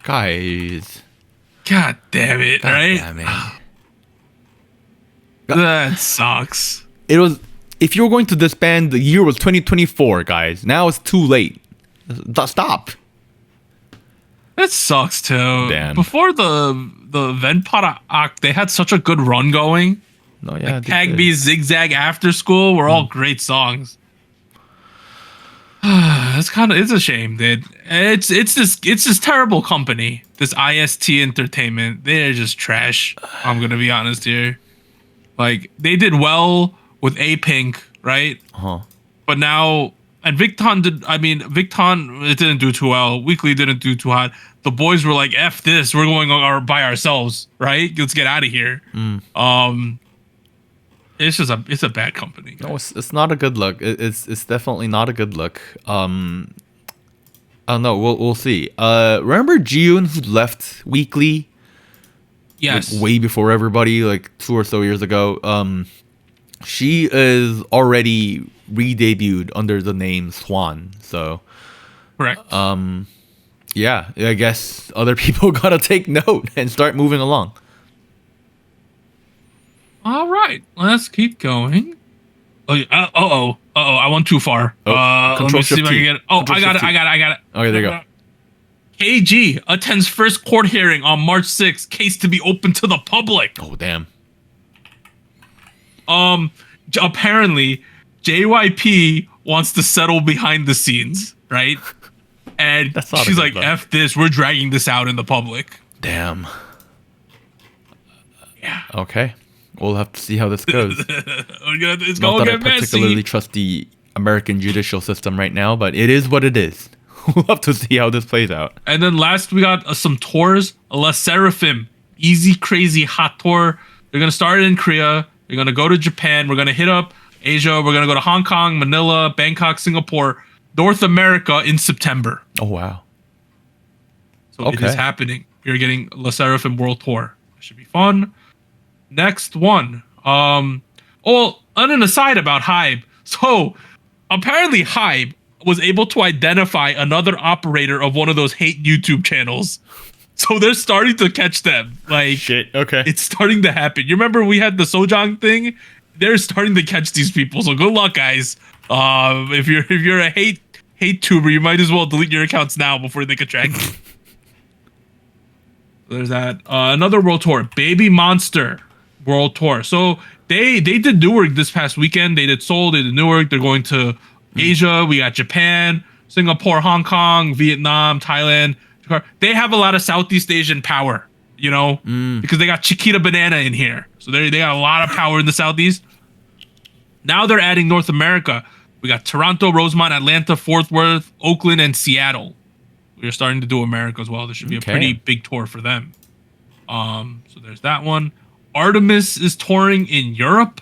Guys, God damn it! God right? damn it. That sucks. It was. If you were going to disband, the year was 2024, guys. Now it's too late. Stop. That sucks too. Damn. Before the Paak, they had such a good run going. No, yeah. Like Tag B, Zigzag, After School were all great songs. It's a shame, dude. It's this terrible company, this IST Entertainment. They're just trash. I'm gonna be honest here. Like they did well with A-Pink, right? But now, and Victon it didn't do too well. Weekly didn't do too hot. The boys were like, F this, we're going by ourselves, right? Let's get out of here. It's a bad company. No, it's not a good look. It's definitely not a good look. I don't know. We'll see. Remember Jiyoon, who left Weekly? Yes. Like, way before everybody, like 2 or so years ago. She is already re-debuted under the name Swan. So, correct. Yeah, I guess other people gotta take note and start moving along. All right, let's keep going. I went too far. Let me see if I can get it. Oh, I got it. Okay, there you go. KG attends first court hearing on March 6th. Case to be open to the public. Oh, damn. Apparently, JYP wants to settle behind the scenes, right? And she's like, F this, we're dragging this out in the public. Damn. Yeah. Okay. We'll have to see how this goes. It's Not going that to I get messy. particularly trust the American judicial system right now, but it is what it is. We'll have to see how this plays out. And then last, we got some tours. La Seraphim, Easy Crazy Hot Tour. They're going to start in Korea. They're going to go to Japan. We're going to hit up Asia. We're going to go to Hong Kong, Manila, Bangkok, Singapore, North America in September. Oh, wow. So it is happening. You're getting La Seraphim World Tour. It should be fun. Next one. On an aside about Hybe. So apparently Hybe was able to identify another operator of one of those hate YouTube channels. So they're starting to catch them. Like, shit. Okay. It's starting to happen. You remember we had the Sojang thing? They're starting to catch these people. So good luck, guys. If you're a hate tuber, you might as well delete your accounts now before they can track you. There's that. Another world tour, Baby Monster World Tour. So they did Newark this past weekend. They did Seoul. They did Newark. They're going to Asia. We got Japan, Singapore, Hong Kong, Vietnam, Thailand. They have a lot of Southeast Asian power, because they got Chiquita Banana in here. So they got a lot of power in the Southeast. Now they're adding North America. We got Toronto, Rosemont, Atlanta, Fort Worth, Oakland, and Seattle. We're starting to do America as well. There should be a pretty big tour for them. So there's that one. Artemis is touring in Europe.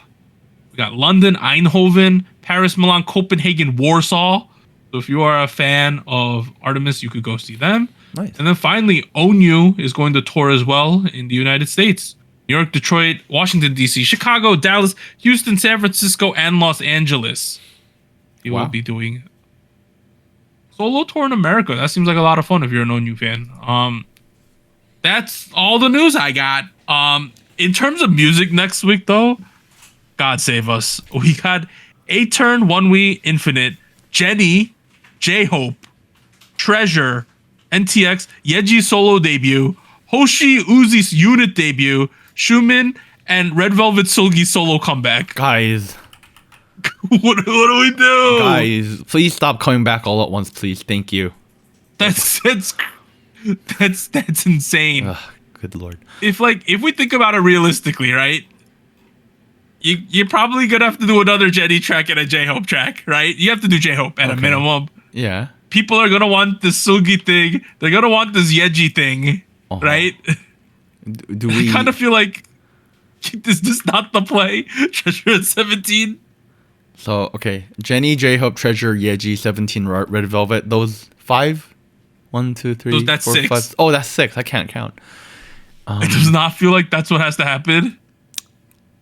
We got London, Eindhoven, Paris, Milan, Copenhagen, Warsaw. So if you are a fan of Artemis, you could go see them. Nice. And then finally, ONU is going to tour as well in the United States. New York, Detroit, Washington, D.C., Chicago, Dallas, Houston, San Francisco, and Los Angeles. You will be doing solo tour in America. That seems like a lot of fun if you're an ONU fan. That's all the news I got. In terms of music next week, though, God save us. We got A-Turn, 1We, Infinite, Jenny, J-Hope, Treasure, NTX, Yeji solo debut, Hoshi Uzi's unit debut, Shumin, and Red Velvet Sogi's solo comeback. Guys, what do we do? guys, please stop coming back all at once, please. Thank you. That's insane. Ugh, good lord. If we think about it realistically, right? You're probably gonna have to do another Jenny track and a J-Hope track, right? You have to do J-Hope at a minimum. Yeah. People are gonna want this Sugi thing. They're gonna want this Yeji thing, right? Do we I kind of feel like is this not the play? Treasure at 17. So okay, Jenny, J-Hope, Treasure, Yeji, 17, Red Velvet. Those 5. 1, 2, 3, That's 4, 6. 5. Oh, that's 6. I can't count. It does not feel like that's what has to happen,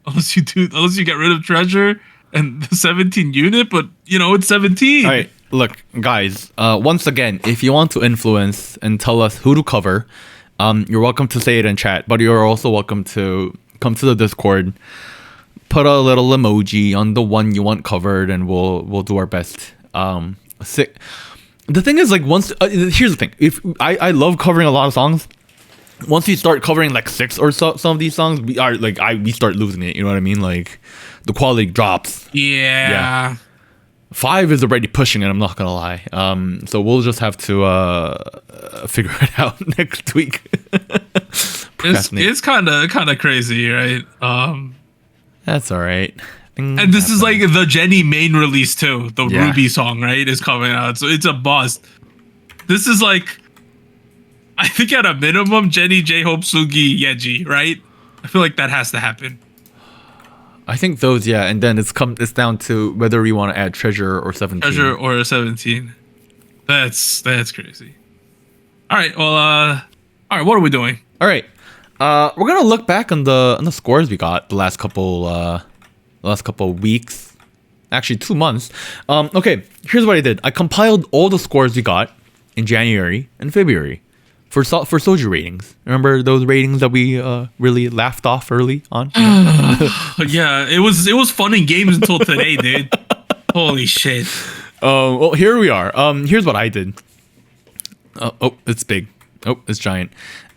unless you get rid of Treasure and the 17 unit. But it's 17. All right, look, guys. Once again, if you want to influence and tell us who to cover, you're welcome to say it in chat. But you're also welcome to come to the Discord, put a little emoji on the one you want covered, and we'll do our best. The thing is, like, here's the thing. If I love covering a lot of songs. Once you start covering like 6 or so, some of these songs, we start losing it. You know what I mean? Like, the quality drops. Yeah. 5 is already pushing it. I'm not gonna lie. So we'll just have to figure it out next week. It's kind of crazy, right? That's all right. And this is like the Jenny main release too. The Yeah. Ruby song, right, is coming out, so it's a bust. This is like, I think at a minimum, Jenny, J-Hope, Sugi, Yeji, right? I feel like that has to happen. I think those, yeah, and then it's down to whether we want to add Treasure or 17. Treasure or 17. That's crazy. All right, well, all right, what are we doing? All right, we're gonna look back on the scores we got the last couple weeks, actually 2 months. Okay, here's what I did. I compiled all the scores we got in January and February for Soju ratings. Remember those ratings that we really laughed off early on? Yeah, it was fun in games until today, dude. Holy shit. Well, here we are. Here's what I did. Oh, it's big. Oh, it's giant.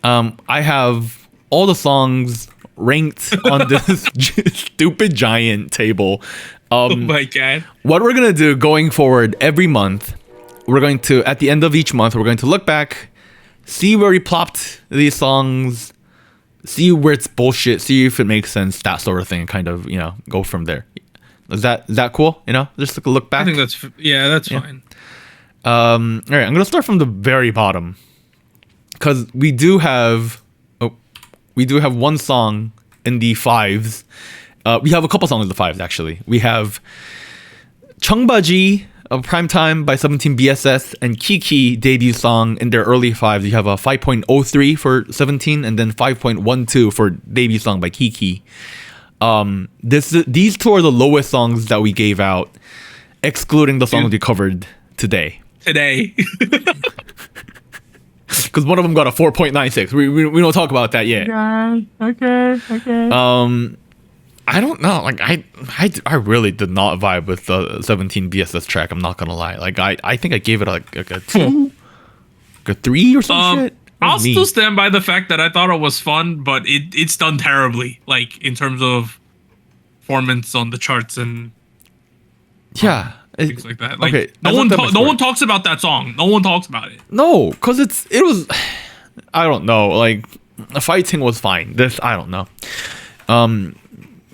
I have all the songs ranked on this stupid giant table. Oh my god. What we're gonna do going forward every month, we're going to, at the end of each month, we're going to look back, see where we plopped these songs, see where it's bullshit, see if it makes sense, that sort of thing, and kind of, go from there. Is that cool? Just like a look back. I think that's fine. All right, I'm gonna start from the very bottom, because we do have one song in the 5s. We have a couple songs in the 5s actually. We have Chungbaji of Primetime by 17 BSS and Kiki debut song in their early 5s. You have a 5.03 for 17 and then 5.12 for debut song by Kiki. These two are the lowest songs that we gave out, excluding the songs we covered today. Because one of them got a 4.96. We don't talk about that yet. Okay. I don't know. Like I really did not vibe with the 17 BSS track. I'm not gonna lie. Like I think I gave it like a 2, like a 3 or some shit. I'll still stand by the fact that I thought it was fun, but it's done terribly. Like in terms of performance on the charts and things like that. Like, okay, no one talks about that song. No one talks about it. No, because it was. I don't know. Like the fighting was fine. This I don't know.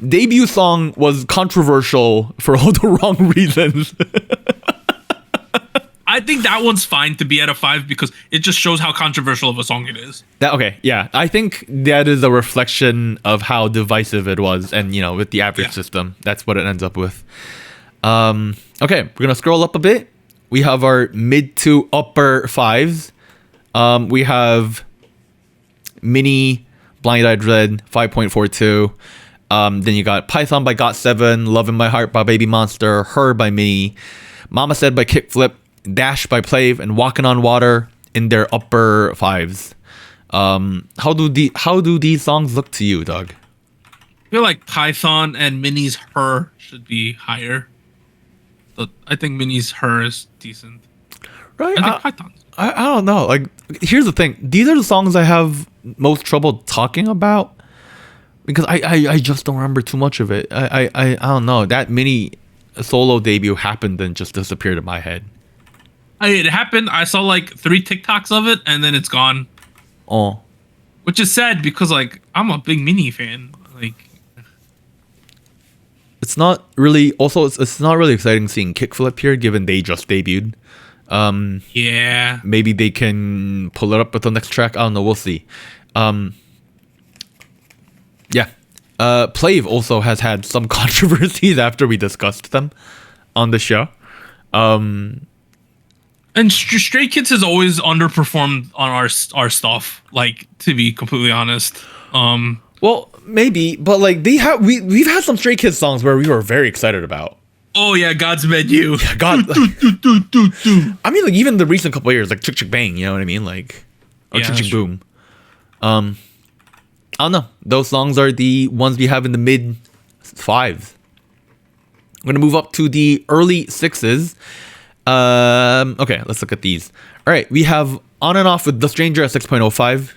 Debut song was controversial for all the wrong reasons. I think that one's fine to be at a 5 because it just shows how controversial of a song it is. I think that is a reflection of how divisive it was, and with the average system, that's what it ends up with. Okay, we're gonna scroll up a bit. We have our mid to upper 5s. We have Mini, Blind Eyed Red, 5.42. Then you got Python by Got7, Love in My Heart by Baby Monster, Her by Mini, Mama Said by Kickflip, Dash by Plave, and Walking on Water in their upper 5s. How do these songs look to you, Doug? I feel like Python and Mini's Her should be higher. But I think Mini's Her is decent. Right? I think Python's I don't know. Like, here's the thing. These are the songs I have most trouble talking about because I just don't remember too much of it. I don't know. That mini solo debut happened and just disappeared in my head. It happened. I saw like 3 TikToks of it, and then it's gone. Oh. Which is sad because like I'm a big Mini fan. Like, it's not really. Also, it's not really exciting seeing Kickflip here, given they just debuted. yeah. Maybe they can pull it up with the next track. I don't know. We'll see. Yeah. Plave also has had some controversies after we discussed them on the show. And Stray Kids has always underperformed on our stuff. Like, to be completely honest. Well, maybe, but like we've had some Stray Kids songs where we were very excited about. Oh yeah, God's Menu. Yeah, God. I mean, like even the recent couple of years, like Chick Chick Bang. You know what I mean? Like, or Yeah, Chick Chick that's true. Boom. I don't know. Those songs are the ones we have in the mid 5s. I'm gonna move up to the early 6s. Okay, let's look at these. All right, we have On and Off with The Stranger at 6.05.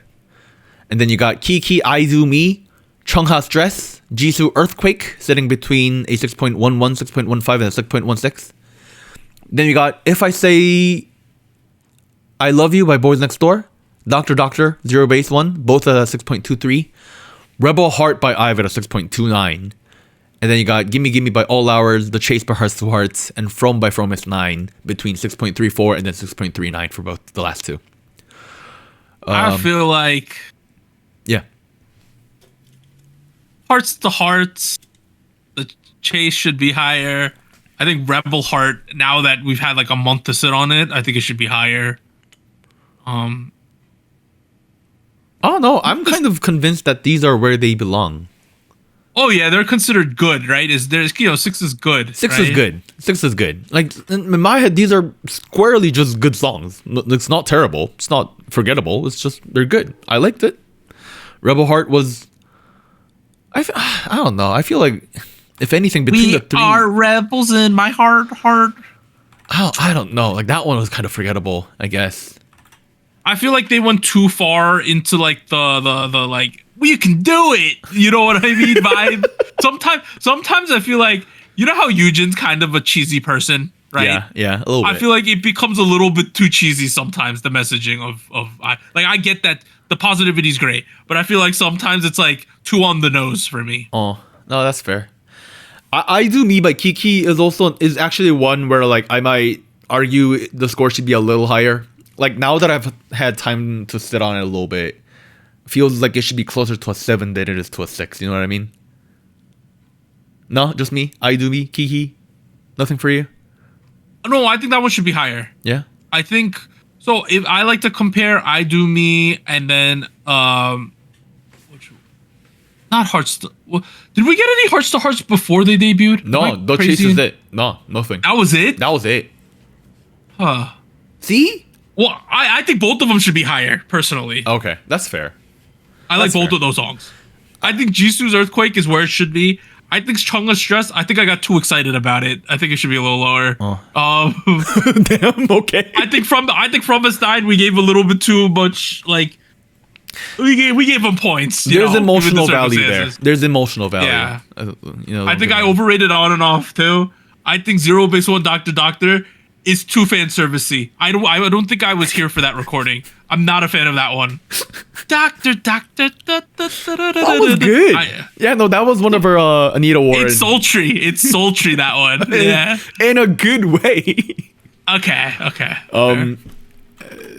And then you got Kiki, I Do Me, Chungha Stress, Jisoo Earthquake, sitting between a 6.11, 6.15, and a 6.16. Then you got If I Say I Love You by Boys Next Door, Doctor, Zero Base 1, both at a 6.23. Rebel Heart by IVE at a 6.29. And then you got Gimme Gimme by All Hours, The Chase by Hearts to Hearts, and From by From is 9 between 6.34 and then 6.39 for both the last two. I feel like Yeah. Hearts to Hearts, the Chase should be higher. I think Rebel Heart, now that we've had like a month to sit on it, I think it should be higher. Oh no, I'm kind of convinced that these are where they belong. Oh yeah, they're considered good, right? 6 is good. 6 right? is good. 6 is good. Like in my head, these are squarely just good songs. It's not terrible. It's not forgettable. It's just they're good. I liked it. Rebel Heart was. I don't know. I feel like if anything between the three, we are rebels in my heart. I don't know. Like that one was kind of forgettable. I guess. I feel like they went too far into like the like we can do it. You know what I mean? Vibe. Sometimes I feel like you know how Eugen's kind of a cheesy person, right? Yeah, a little bit. I feel like it becomes a little bit too cheesy sometimes. The messaging of I get that the positivity is great, but I feel like sometimes it's like too on the nose for me. Oh no, that's fair. I Do Me by Kiki is actually one where like I might argue the score should be a little higher. Like now that I've had time to sit on it a little bit, feels like it should be closer to a 7 than it is to a 6. You know what I mean? No, just me. I Do Me, Kiki. Nothing for you? No, I think that one should be higher. Yeah. I think so. If I like to compare I Do Me and then not Hearts to, did we get any Hearts to Hearts before they debuted? No, The Chase is it. No, nothing. That was it? That was it. Huh. See? Well, I think both of them should be higher, personally. Okay, that's fair. I like That's both fair. of those songs. I think Jisoo's Earthquake is where it should be. I think Chungha's Stress, I think I got too excited about it. I think it should be a little lower. Oh. Damn, okay. I think from us 9 we gave a little bit too much, like we gave them points. There's given the emotional value there. circumstances. There's emotional value. Yeah. You know. I think I overrated On and Off too. I think Zero Base 1 Doctor is too fan servicey. I don't think I was here for that recording. I'm not a fan of that one. Doctor. That was good. Yeah, no, that was one of her Anita Awards. It's sultry that one. Yeah. In a good way. Okay.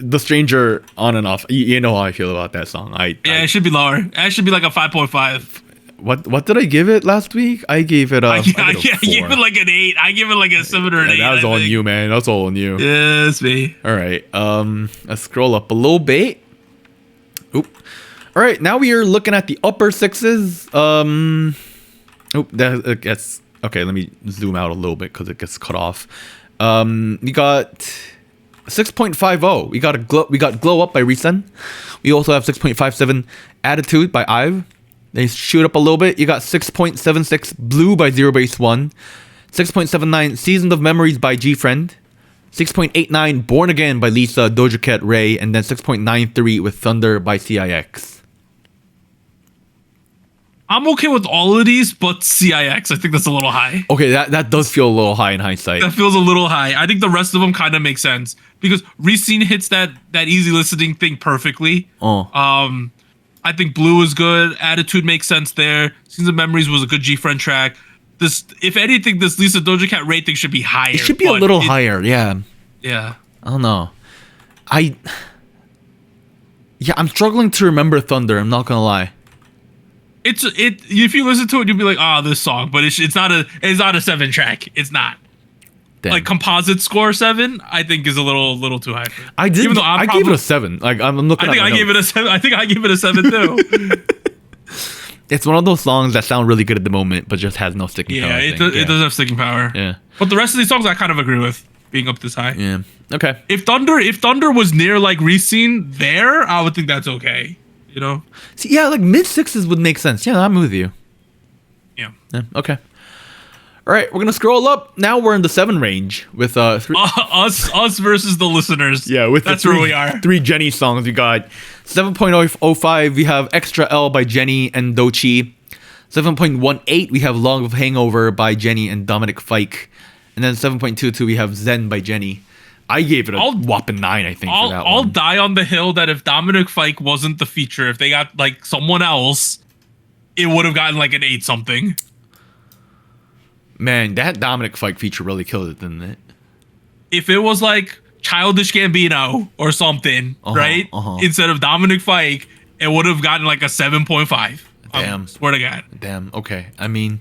The Stranger, On and Off. You know how I feel about that song. Yeah, it should be lower. It should be like a 5.5. What did I give it last week? I gave it I a gave 4. it like an 8. I give it like a 7 or an 8. That was I on think. you, man. That's all on you. Yes, me. All right. Let's scroll up a little bit. Oop. All right. Now we are looking at the upper 6s. That gets okay. Let me zoom out a little bit because it gets cut off. We got 6.50. We got Glow Up by Resen. We also have 6.57 Attitude by IVE. They shoot up a little bit. You got 6.76 Blue by Zero Base 1. 6.79 Seasons of Memories by G-Friend. 6.89 Born Again by Lisa, Doja Cat, Ray, and then 6.93 with Thunder by CIX. I'm okay with all of these, but CIX. I think that's a little high. Okay, that does feel a little high in hindsight. That feels a little high. I think the rest of them kind of make sense because Recene hits that easy listening thing perfectly. I think Blue is good. Attitude makes sense there. Scenes of Memories was a good G-Friend track. This, if anything, this Lisa Doja Cat rating should be higher. It should be a little higher, yeah. Yeah. I don't know. I'm struggling to remember Thunder. I'm not gonna lie. If you listen to it, you'll be like, this song, but it's not a 7 track. It's not. Damn. Like composite score 7, I think is a little too high. For it. I gave it a 7. Like I'm looking. I gave it a 7. I think I gave it a 7 too. It's one of those songs that sound really good at the moment, but just has no sticking power. It does have sticking power. Yeah. But the rest of these songs I kind of agree with being up this high. Yeah. Okay. If Thunder was near like Recene there, I would think that's okay. You know? See, yeah, like mid 6s would make sense. Yeah, I'm with you. Yeah. Okay. All right, we're gonna scroll up. Now we're in the 7 range with us versus the listeners. Yeah, with that's where we are. 3 Jenny songs. We got 7.05. We have Extra L by Jenny and Doechii. 7.18. We have Long of Hangover by Jenny and Dominic Fike. And then 7.22. We have Zen by Jenny. I gave it a whopping 9, I think, for that one. I'll die on the hill that if Dominic Fike wasn't the feature, if they got like someone else, it would have gotten like an 8 something. Man, that Dominic Fike feature really killed it, didn't it? If it was like Childish Gambino or something, right? Instead of Dominic Fike, it would have gotten like a 7.5. Damn. Swear to God. Damn. Okay. I mean,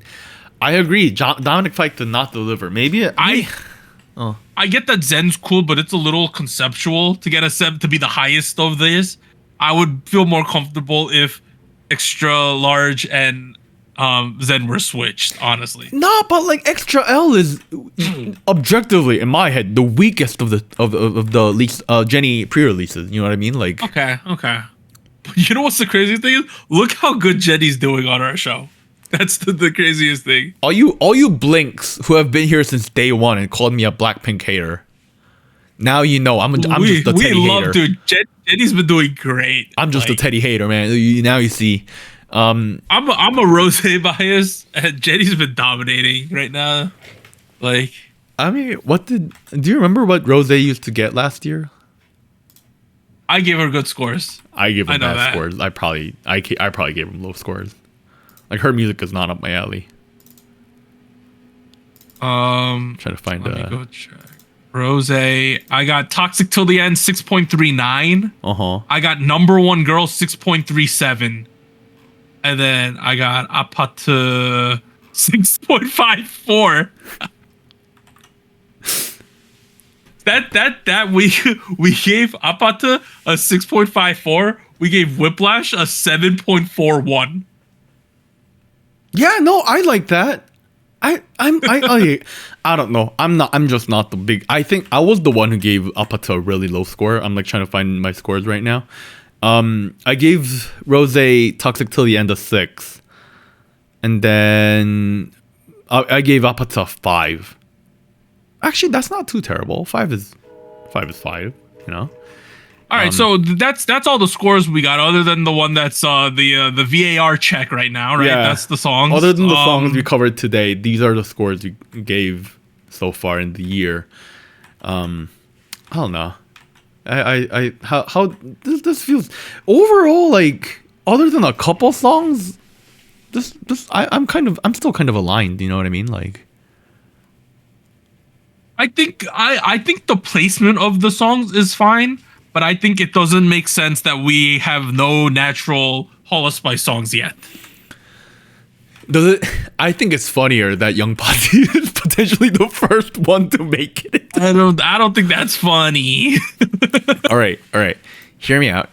I agree. Dominic Fike did not deliver. Maybe I get that Zen's cool, but it's a little conceptual to get a 7 to be the highest of this. I would feel more comfortable if Extra Large and Zen were switched, honestly. No, but like Extra L is objectively, in my head, the weakest of the Jenny pre-releases. You know what I mean? Like, okay. You know what's the craziest thing is? Look how good Jenny's doing on our show. That's the craziest thing. All you blinks who have been here since day one and called me a Blackpink hater. Now you know I'm just the Teddy hater. Dude. Jenny's been doing great. I'm just a Teddy hater, man. Now you see. I'm a Rose bias, and Jenny's been dominating right now. Like, I mean, do you remember what Rose used to get last year? I gave her good scores. I gave her bad scores. I probably gave him low scores. Like, her music is not up my alley. Trying to find let me go check. Rose, I got Toxic Till the End 6.39. I got Number One Girl 6.37. And then I got Apata 6.54. that we gave Apata a 6.54. We gave Whiplash a 7.41. Yeah, no, I like that. I don't know. I'm just not the big. I think I was the one who gave Apata a really low score. I'm like trying to find my scores right now. I gave Rose Toxic Till the End a 6, and then I gave Apata 5. Actually, that's not too terrible. 5 is 5. You know. All right, so that's all the scores we got, other than the one that's the VAR check right now, right? Yeah. That's the songs. Other than the songs we covered today, these are the scores we gave so far in the year. I don't know. How this feels overall, like, other than a couple songs, I'm still kind of aligned. You know what I mean? Like, I think the placement of the songs is fine. But I think it doesn't make sense that we have no natural Hall of Spice songs yet. Does it? I think it's funnier that Young Posse is potentially the first one to make it. I don't think that's funny. All right. Hear me out.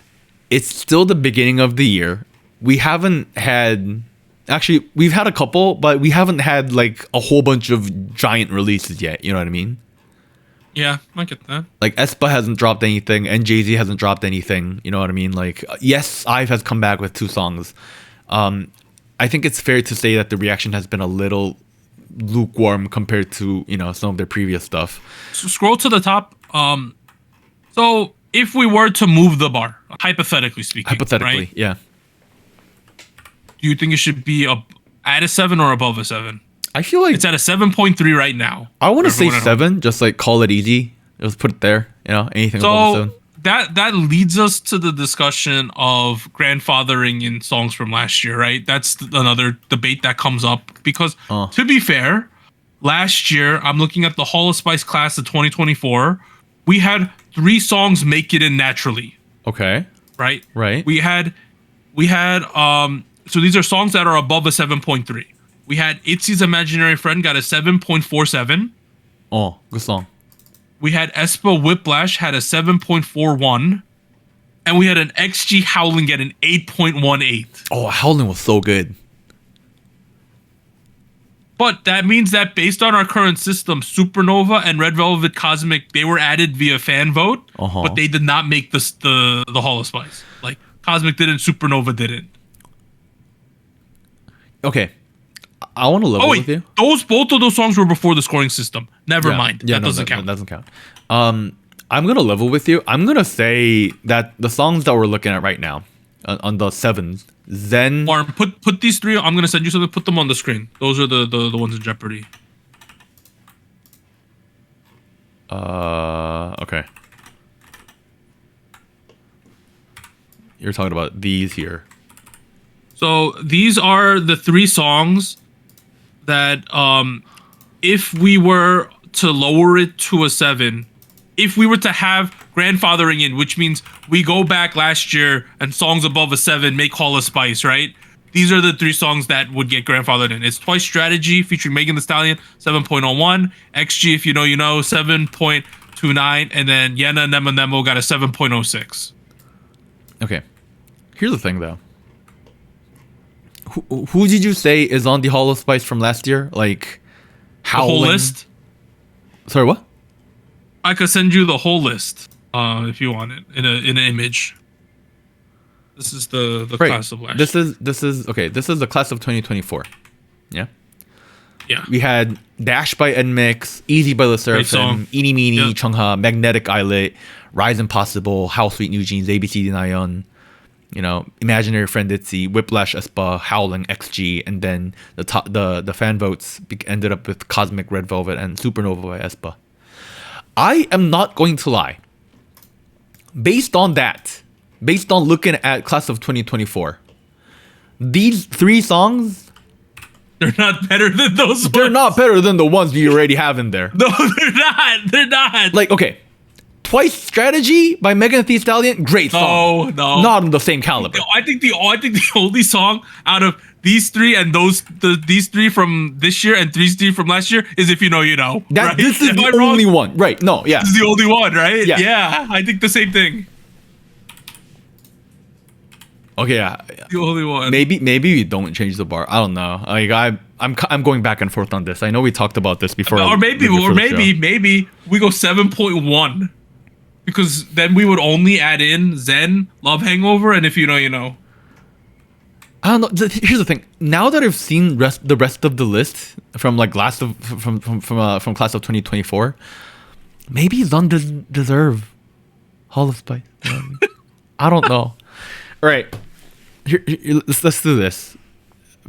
It's still the beginning of the year. We haven't had. Actually, we've had a couple, but we haven't had like a whole bunch of giant releases yet. You know what I mean? Yeah, I get that. Like, aespa hasn't dropped anything, and Jay-Z hasn't dropped anything. You know what I mean? Like, yes, IVE has come back with 2 songs. I think it's fair to say that the reaction has been a little lukewarm compared to some of their previous stuff. So scroll to the top. So if we were to move the bar, hypothetically speaking, right? Yeah. Do you think it should be at a 7 or above a 7? I feel like it's at a 7.3 right now. I want to say 7, just like call it easy. Just put it there. Anything above a 7. That leads us to the discussion of grandfathering in songs from last year, right? That's another debate that comes up because, to be fair, last year, I'm looking at the Hall of Spice class of 2024. We had 3 songs make it in naturally. Okay. Right? Right. We had so these are songs that are above a 7.3. We had Itzy's Imaginary Friend got a 7.47. Oh, good song. We had Espa Whiplash had a 7.41. And we had an XG Howling get an 8.18. Oh, Howling was so good. But that means that based on our current system, Supernova and Red Velvet Cosmic, they were added via fan vote, but they did not make the Hall of Spice. Like, Cosmic didn't, Supernova didn't. Okay. I want to level with you. Both of those songs were before the scoring system. Never mind. Yeah, that doesn't count. That doesn't count. I'm gonna level with you. I'm gonna say that the songs that we're looking at right now, on the 7s, Zen. Or put these 3. I'm gonna send you something. Put them on the screen. Those are the ones in jeopardy. Okay. You're talking about these here. So these are the 3 songs that if we were to lower it to a 7, if we were to have grandfathering in, which means we go back last year and songs above a 7 make Hall of Spice, right? These are the 3 songs that would get grandfathered in. It's Twice Strategy featuring Megan Thee Stallion, 7.01. XG, if you know, 7.29. And then Yena Nemo Nemo got a 7.06. Okay. Here's the thing, though. Who did you say is on the Hall of Spice from last year? Like, Howling? The whole list? Sorry, what? I could send you the whole list if you want it in an image. This is the class of last year. This is okay. This is the class of 2024. Yeah. Yeah. We had Dash by NMIX, Easy by the Seraphim, Eeny Meeny, Chungha, Magnetic Islet, Rise Impossible, How Sweet New Jeans, ABCD Nayeon, Imaginary Friend Itzy, Whiplash Espa, Howling XG, and then the fan votes ended up with Cosmic, Red Velvet, and Supernova by Espa. I am not going to lie. Based on looking at class of 2024, these 3 songs, they're not better than those ones. They're not better than the ones you already have in there. No, they're not. They're not. Like, okay. Twice Strategy by Megan Thee Stallion, great song. No. Not on the same caliber. I think the only song out of these 3 and these 3 from this year and these 3 from last year is If You Know, You Know. Right? This is the only one. Right. No, yeah. This is the only one, right? Yeah. I think the same thing. Okay, yeah. The only one. Maybe we don't change the bar. I don't know. Like I'm going back and forth on this. I know we talked about this before. Or maybe we go 7.1. Because then we would only add in Zen, Love Hangover, and If You Know, You Know. I don't know. Here's the thing. Now that I've seen the rest of the list from like class of 2024, maybe Zen deserve Hall of Spice. I don't know. All right, here, let's do this.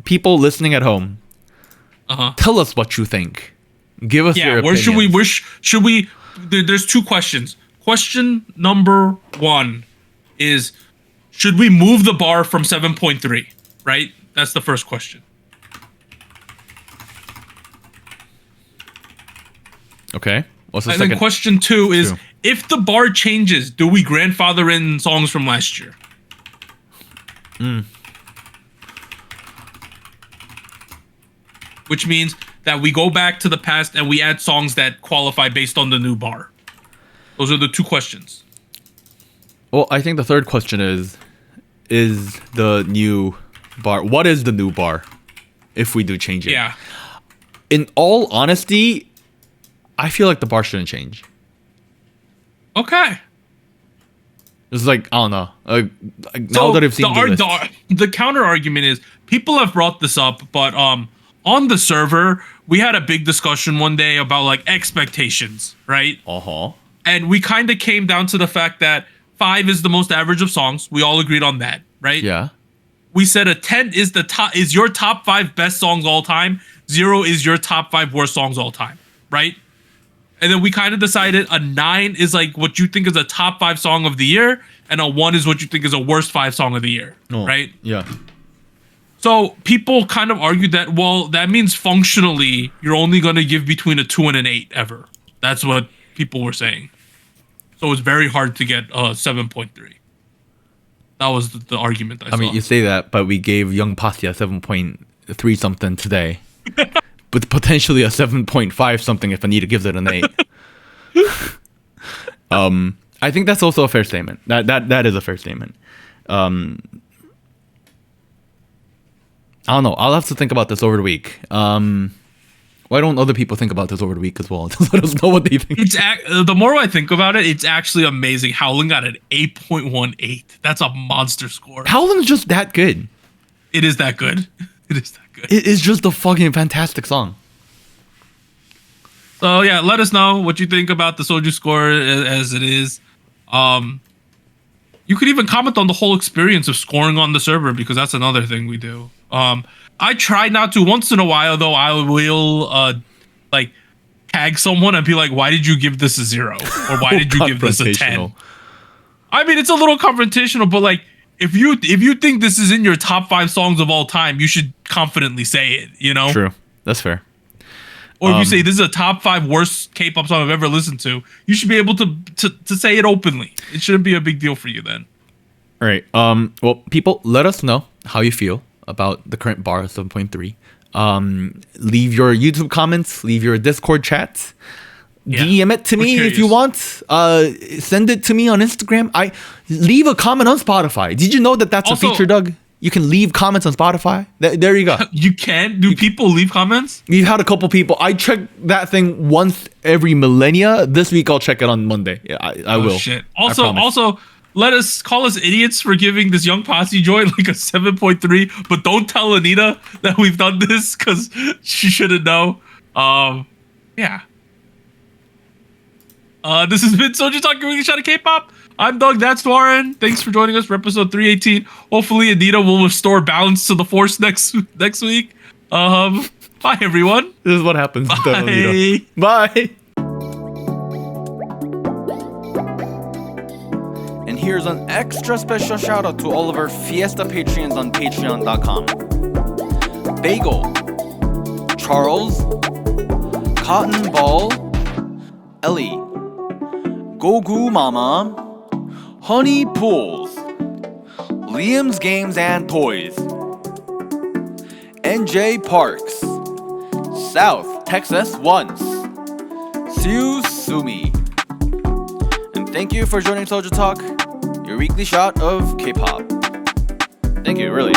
People listening at home, tell us what you think. Give us your opinion. Where should we? There's 2 questions. Question number 1 is, should we move the bar from 7.3? Right? That's the first question. Okay. What's the second? second? And then question 2 is, if the bar changes, do we grandfather in songs from last year? Which means that we go back to the past and we add songs that qualify based on the new bar. Those are the 2 questions. Well, I think the third question is the new bar. What is the new bar if we do change it? Yeah. In all honesty, I feel like the bar shouldn't change. Okay. It's like, I don't know. Now that I've seen the counter argument is, people have brought this up, but on the server, we had a big discussion one day about like expectations, right? And we kind of came down to the fact that 5 is the most average of songs. We all agreed on that, right? Yeah. We said a 10 is your top 5 best songs all time. 0 is your top 5 worst songs all time, right? And then we kind of decided a 9 is like what you think is a top 5 song of the year, and a 1 is what you think is a worst 5 song of the year, right? Yeah. So people kind of argued that, well, that means functionally you're only going to give between a 2 and an 8 ever. That's what people were saying. So it's very hard to get 7.3. That was the argument I saw. I mean, you say that, but we gave Young Posse a 7.3 something today. But potentially a 7.5 something if Anita gives it an 8. I think that's also a fair statement. That is a fair statement. I don't know. I'll have to think about this over the week. Why don't other people think about this over the week as well? Just let us know what they think. The more I think about it, it's actually amazing. Howling got an 8.18. That's a monster score. Howling's just that good. It is that good. It is that good. It is just a fucking fantastic song. So yeah, let us know what you think about the SojuScore as it is. You could even comment on the whole experience of scoring on the server, because that's another thing we do. I try not to. Once in a while, though, I will like tag someone and be like, "Why did you give this a 0? Or why did you give this a 10?" I mean, it's a little confrontational, but like, if you think this is in your top 5 songs of all time, you should confidently say it. You know? True. That's fair. Or if you say this is a top 5 worst K-pop song I've ever listened to, you should be able to say it openly. It shouldn't be a big deal for you then. All right. Well, people, let us know how you feel about the current bar of 7.3. Leave your YouTube comments. Leave your Discord chats. Yeah, DM it to me if you want. Send it to me on Instagram. Leave a comment on Spotify. Did you know that that's also a feature, Doug? You can leave comments on Spotify. There you go. You can? Do people leave comments? We've had a couple people. I check that thing once every millennia. This week I'll check it on Monday. Yeah, I will. Shit. Also, call us idiots for giving this Young Posse joint like a 7.3, but don't tell Anita that we've done this, because she shouldn't know. Yeah. This has been SojuTalk Crew, shot of K-pop. I'm Doug, that's Warren. Thanks for joining us for episode 318. Hopefully Anita will restore balance to the force next week. Bye everyone. This is what happens. Bye. Bye. And here's an extra special shout out to all of our Fiesta Patreons on patreon.com. Bagel, Charles, Cotton Ball, Ellie, Gogu Mama, Honey Pools, Liam's Games and Toys, NJ Parks, South Texas Once, Siu Sumi. And thank you for joining SojuTalk, your weekly shot of K-pop. Thank you, really.